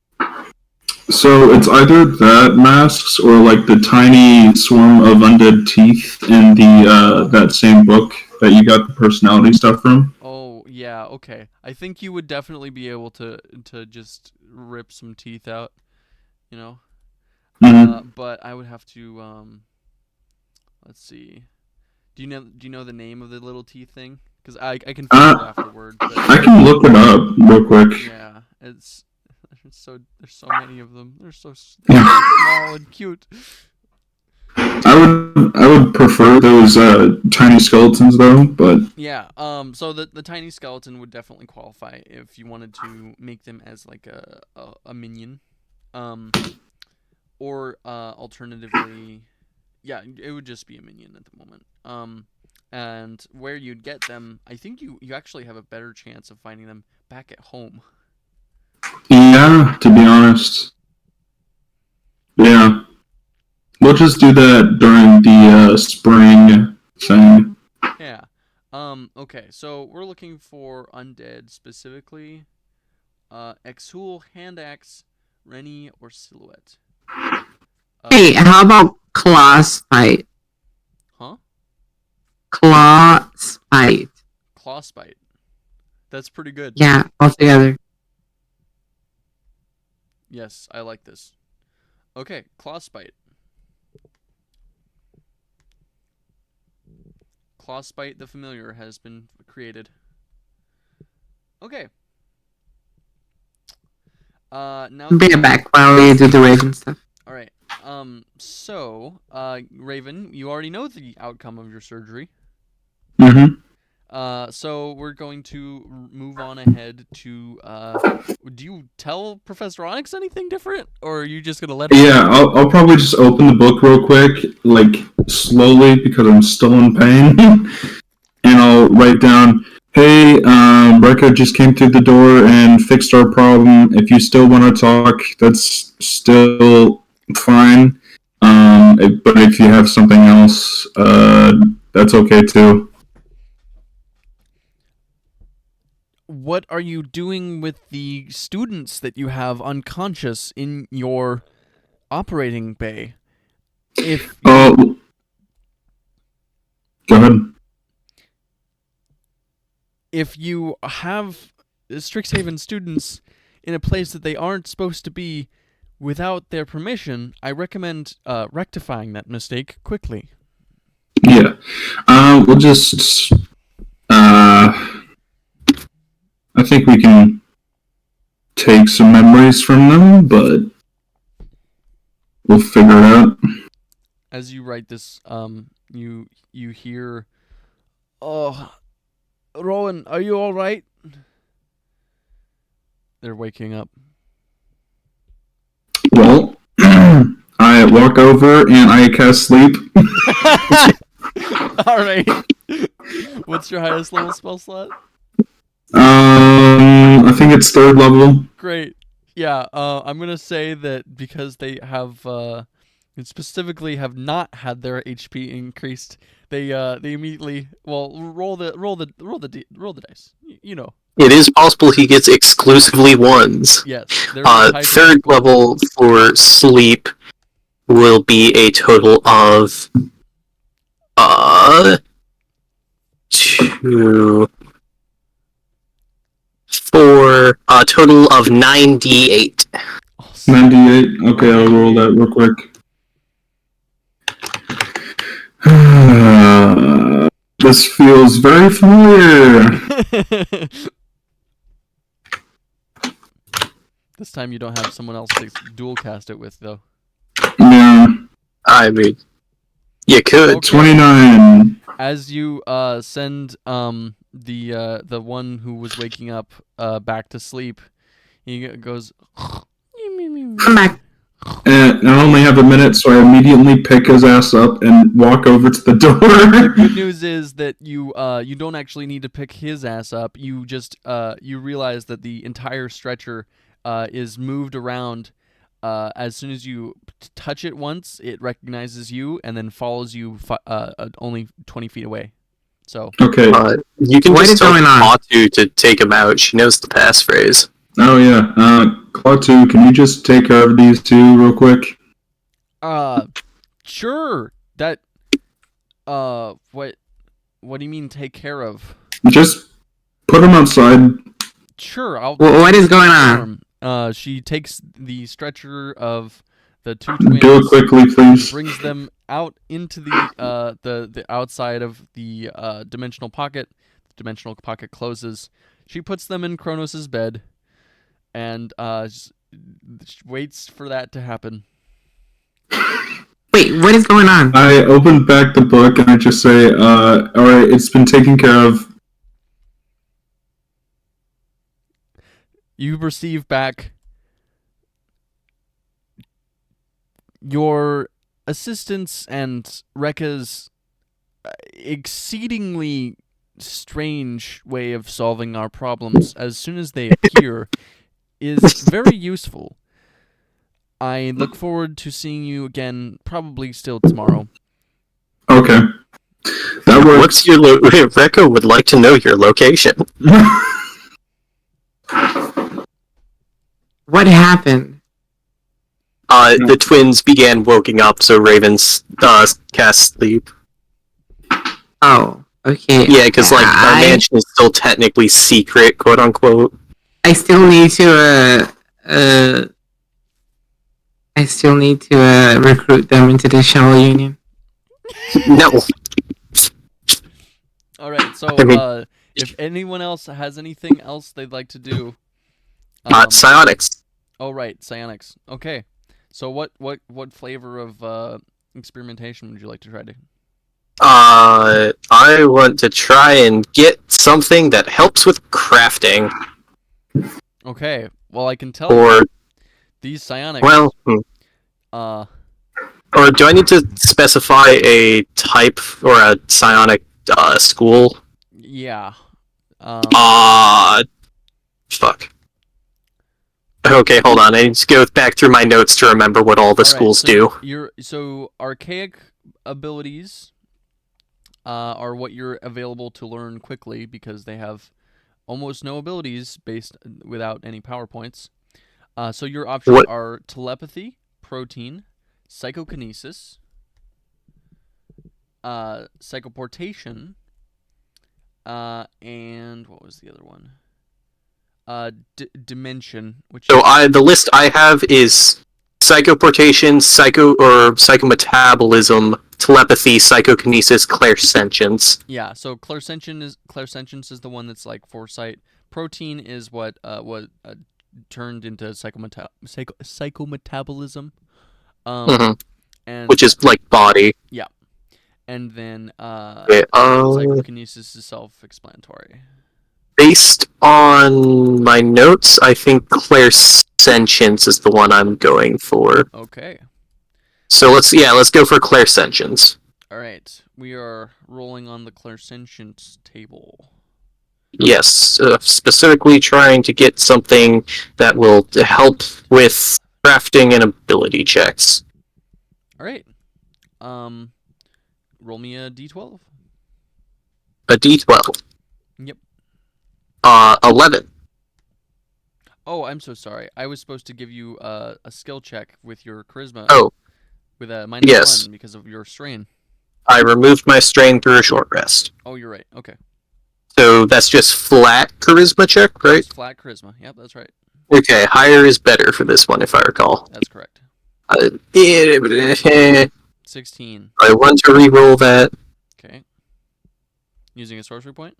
So it's either that masks or like the tiny swarm of undead teeth in the that same book that you got the personality stuff from. Oh, yeah, okay. I think you would definitely be able to just rip some teeth out, you know? Mhm. But I would have to let's see. Do you know the name of the little teeth thing? Cuz I can find it afterward, but I can look it up real quick. yeah, there's so many of them. They're so small and cute. I would prefer those tiny skeletons though, but Yeah, so the tiny skeleton would definitely qualify if you wanted to make them as like a minion. Or alternatively, yeah, it would just be a minion at the moment. And where you'd get them, I think you actually have a better chance of finding them back at home. yeah, to be honest, yeah, we'll just do that during the spring thing. Yeah. Okay, so we're looking for undead specifically. Exhul, Hand Axe, Rennie, or Silhouette. Hey, how about Claw Spite? Huh? Claw Spite. Claw Spite. That's pretty good. Yeah, all together. Yes, I like this. Okay, Claw Spite. Claw Spite the Familiar has been created. Okay. Now Bring it back while we do the Raven stuff. Alright. So, Raven, you already know the outcome of your surgery. Mm-hmm. So we're going to move on ahead to, do you tell Professor Onyx anything different? Or are you just gonna let him? Yeah, I'll probably just open the book real quick, like slowly because I'm still in pain, and I'll write down, "Hey, Rekka just came through the door and fixed our problem. If you still want to talk, that's still fine. But if you have something else, that's okay too." What are you doing with the students that you have unconscious in your operating bay? If Go ahead. if you have Strixhaven students in a place that they aren't supposed to be without their permission, I recommend rectifying that mistake quickly. Yeah. We'll just. I think we can take some memories from them, but we'll figure it out. As you write this, you hear, "Oh, Rowan, are you all right?" They're waking up. Well, I walk over and I cast sleep. All right. What's your highest level spell slot? I think it's 3rd level. Great. Yeah. I'm gonna say that because they have specifically have not had their HP increased, they immediately roll the dice. You know. It is possible he gets exclusively ones. Yes. 3rd level for sleep will be a total of 2, 4, a total of 9d8. Awesome. 98. Okay, I'll roll that real quick. This feels very familiar. This time you don't have someone else to dual cast it with, though. Yeah. I mean, you could. Okay. 29. As you send the one who was waking up back to sleep, he goes. Come back. And I only have a minute, so I immediately pick his ass up and walk over to the door. Good news is that you don't actually need to pick his ass up. You just you realize that the entire stretcher is moved around. As soon as you touch it once, it recognizes you and then follows you only 20 feet away. So Okay. You can What just is tell going on? Klaatu to take him out. She knows the passphrase. Oh yeah. Klaatu, can you just take care of these two real quick? Sure. That what do you mean take care of? Just put them outside. Sure, I'll. What is going on? She takes the stretcher of the two twins. Do it quickly, please. Brings them out into the outside of the dimensional pocket. The dimensional pocket closes. She puts them in Kronos' bed, and waits for that to happen. Wait, what is going on? I open back the book and I just say, alright, it's been taken care of. You receive back your assistance and Rekka's exceedingly strange way of solving our problems as soon as they appear is very useful. I look forward to seeing you again, probably still tomorrow. Okay. That works. What's your Rekka would like to know your location. What happened? The twins began waking up, so Ravens cast sleep. Oh, okay. Yeah, because like our mansion is still technically secret, quote unquote. I still need to recruit them into the Shell Union. No. All right. So, I mean- if anyone else has anything else they'd like to do, Psionics. oh right, psionics. Okay. So what flavor of experimentation would you like to try to? I want to try and get something that helps with crafting. Okay. Well, I can tell Or, you these psionics. well, or do I need to specify a type or a psionic school? Yeah. Fuck. Okay, hold on. I need to go back through my notes to remember what all the schools do. So archaic abilities are what you're available to learn quickly because they have almost no abilities based without any PowerPoints. So your options are telepathy, protein, psychokinesis, psychoportation, and what was the other one? Dimension. Which So the list I have is psychoportation, psychometabolism, telepathy, psychokinesis, clairsentience. Yeah, so clairsentience is the one that's like foresight. Protein is what turned into psychometabolism. And Which is like body. yeah. And then Okay, psychokinesis is self-explanatory. based on my notes, I think clairsentience is the one I'm going for. Okay. So let's go for clairsentience. All right. We are rolling on the clairsentience table. Yes, specifically trying to get something that will help with crafting and ability checks. All right. Roll me a d12. A D12. Yep. 11. Oh, I'm so sorry. I was supposed to give you a skill check with your charisma. Oh. With a -1 because of your strain. I removed my strain through a short rest. Oh, you're right. Okay. So that's just flat charisma check, right? Just flat charisma. Yep, that's right. Okay, higher is better for this one, if I recall. That's correct. 16. 16. I want to re-roll that. Okay. Using a sorcery point?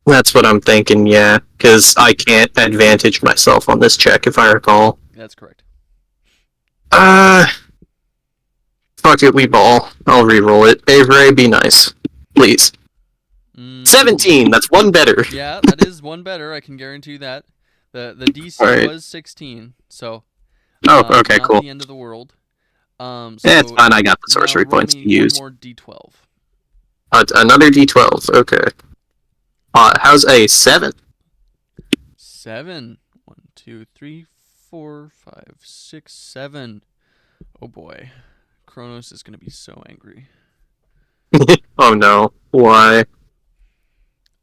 That's what I'm thinking, yeah. Because I can't advantage myself on this check, if I recall. That's correct. Fuck it, we ball. I'll re-roll it. Avery, be nice. Please. 17! That's one better. Yeah, that is one better, I can guarantee that. The DC Alright. was 16, so... Okay, not cool. the end of the world. It's fine, I got the sorcery now roll points me to use. one more D12. Another D12, okay. How's a 7? 7. 1, 2, 3, 4, 5, 6, 7. Oh boy. Kronos is going to be so angry. Oh no. Why?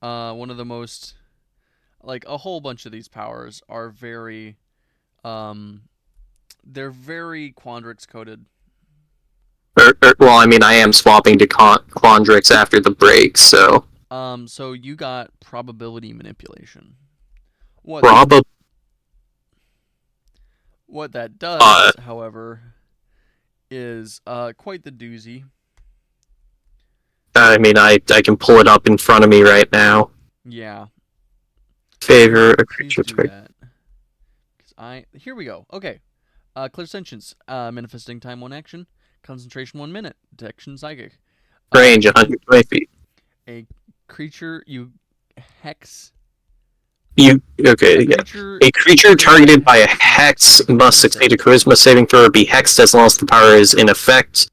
One of the most... Like, a whole bunch of these powers are very... they're very Quandrix coded. Well, I mean, I am swapping to Quandrix after the break, so... So you got probability manipulation. What that does, however, is quite the doozy. I mean, I can pull it up in front of me right now. Yeah. Favor a Please creature do break. that. Here we go. Okay. Clairsentience. Manifesting time 1 action. Concentration 1 minute. Detection psychic. Range 120 feet. A creature you hex. Yeah. A creature creature targeted by a hex must succeed a charisma saving throw or be hexed as long as the power is in effect.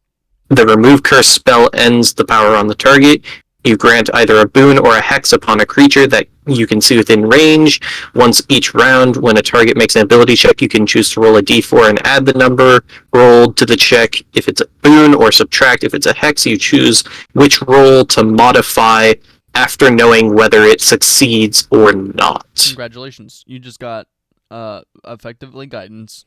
The remove curse spell ends the power on the target. You grant either a boon or a hex upon a creature that you can see within range. Once each round, when a target makes an ability check, you can choose to roll a d4 and add the number rolled to the check. If it's a boon, or subtract. If it's a hex, you choose which roll to modify after knowing whether it succeeds or not. Congratulations. You just got effectively guidance.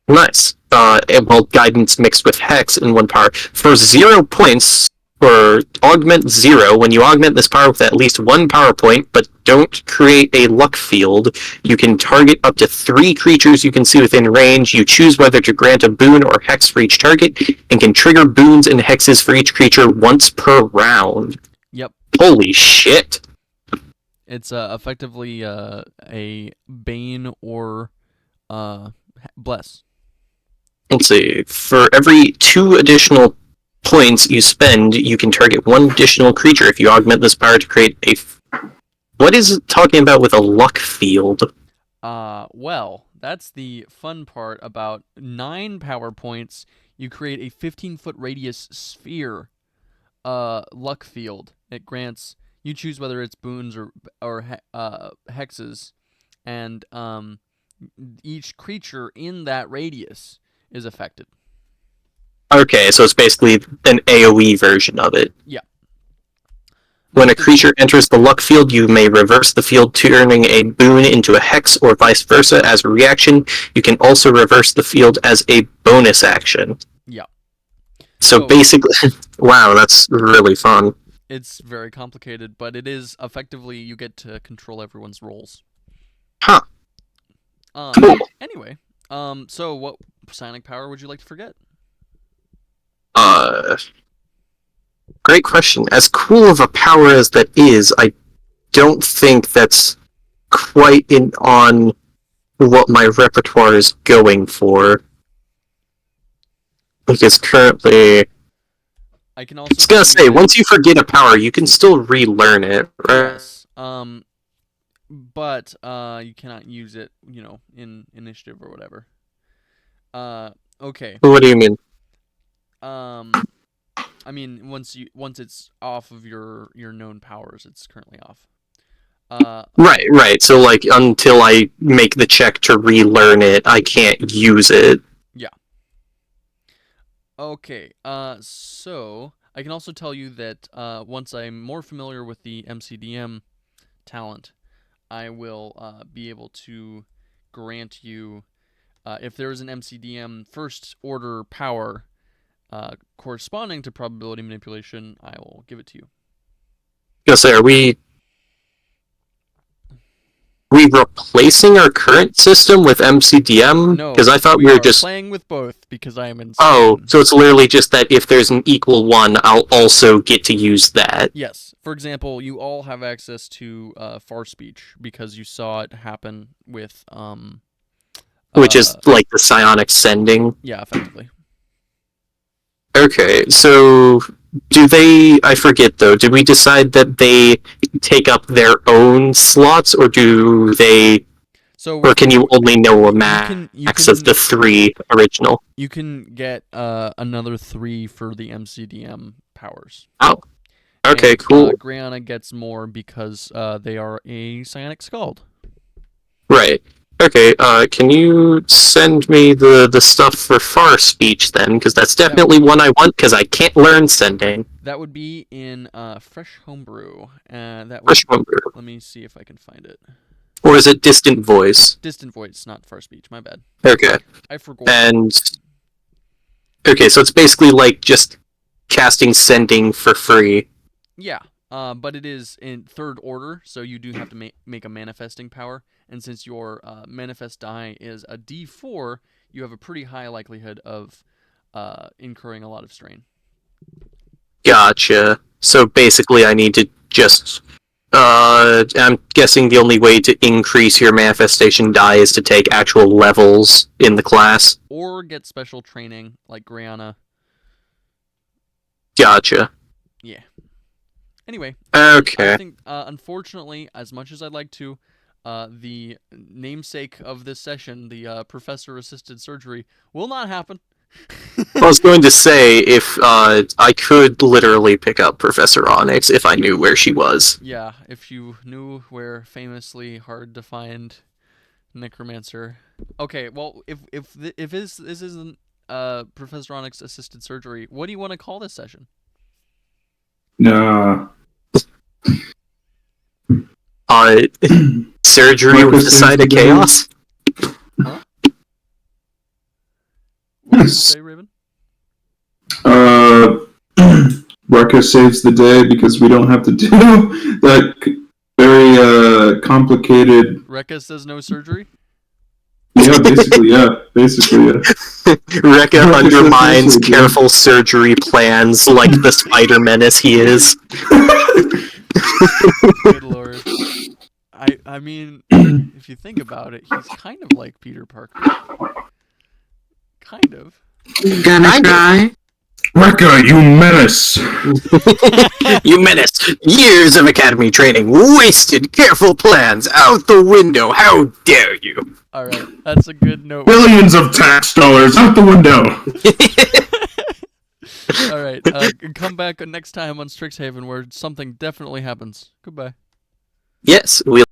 Nice. Well, guidance mixed with hex in 1 power. For 0 points, or augment 0, when you augment this power with at least 1 power point, but don't create a luck field, you can target up to 3 creatures you can see within range. You choose whether to grant a boon or hex for each target, and can trigger boons and hexes for each creature once per round. Yep. Holy shit! It's effectively a bane or bless. Let's see. For every 2 additional points you spend, you can target 1 additional creature if you augment this power to create a... What is it talking about with a luck field? Well, that's the fun part. About 9 power points, you create a 15-foot radius sphere luck field. It grants... You choose whether it's boons or hexes, and each creature in that radius is affected. Okay, so it's basically an AoE version of it. Yeah. When a creature enters the luck field, you may reverse the field, turning a boon into a hex, or vice versa as a reaction. You can also reverse the field as a bonus action. Yeah. So basically... Wow, that's really fun. It's very complicated, but it is effectively you get to control everyone's roles. Huh. Cool. Anyway, so what psionic power would you like to forget? Great question. As cool of a power as that is, I don't think that's quite on what my repertoire is going for. Because currently... I can also... I was gonna say, once you forget a power, you can still relearn it, right? Yes. But you cannot use it, in initiative or whatever. Okay. What do you mean? I mean, once it's off of your known powers, it's currently off. Right. So, until I make the check to relearn it, I can't use it. Yeah. Okay. So I can also tell you that once I'm more familiar with the MCDM talent, I will be able to grant you, if there is an MCDM first order power corresponding to probability manipulation, I will give it to you. I was gonna say, are we replacing our current system with MCDM? No, because I thought we are were just playing with both because I am insane. Oh, so it's literally just that if there's an equal one, I'll also get to use that. Yes, For example, you all have access to far speech because you saw it happen with Which is like the psionic sending. yeah, effectively. Okay, so do they? I forget though. Did we decide that they take up their own slots, or do they? So Or can you only know a you max of the 3 original? You can get another 3 for the MCDM powers. Oh, okay, and, cool. Griana gets more because they are a psionic scald. Right. Okay, can you send me the stuff for far speech then? Because that's definitely one I want, because I can't learn sending. That would be in Fresh Homebrew. Fresh Homebrew. Let me see if I can find it. Or is it Distant Voice? Distant Voice, not far speech, my bad. Okay. I forgot. And... Okay, so it's basically like just casting sending for free. Yeah, but it is in 3rd order, so you do have to make a manifesting power. And since your manifest die is a D4, you have a pretty high likelihood of incurring a lot of strain. Gotcha. So basically I need to just... I'm guessing the only way to increase your manifestation die is to take actual levels in the class. Or get special training, like Griana. Gotcha. Yeah. Anyway. Okay. I think, unfortunately, as much as I'd like to, the namesake of this session, the professor-assisted surgery, will not happen. I was going to say, if I could literally pick up Professor Onyx if I knew where she was. Yeah, if you knew where famously hard to find necromancer. Okay, well, if this isn't Professor Onyx assisted surgery, what do you want to call this session? Surgery with the side of chaos? Huh? What did you say, Raven? Rekka saves the day because we don't have to do that very complicated... Rekka says no surgery? Yeah, basically, yeah. Rekka undermines careful surgery plans like the Spider Menace he is. Good lord. I mean, if you think about it, he's kind of like Peter Parker. Kind of. Gonna cry? Rekka, you menace! You menace! Years of academy training, wasted careful plans, out the window, how dare you! Alright, that's a good note. Billions of tax dollars out the window! Alright, come back next time on Strixhaven where something definitely happens. Goodbye. Yes, we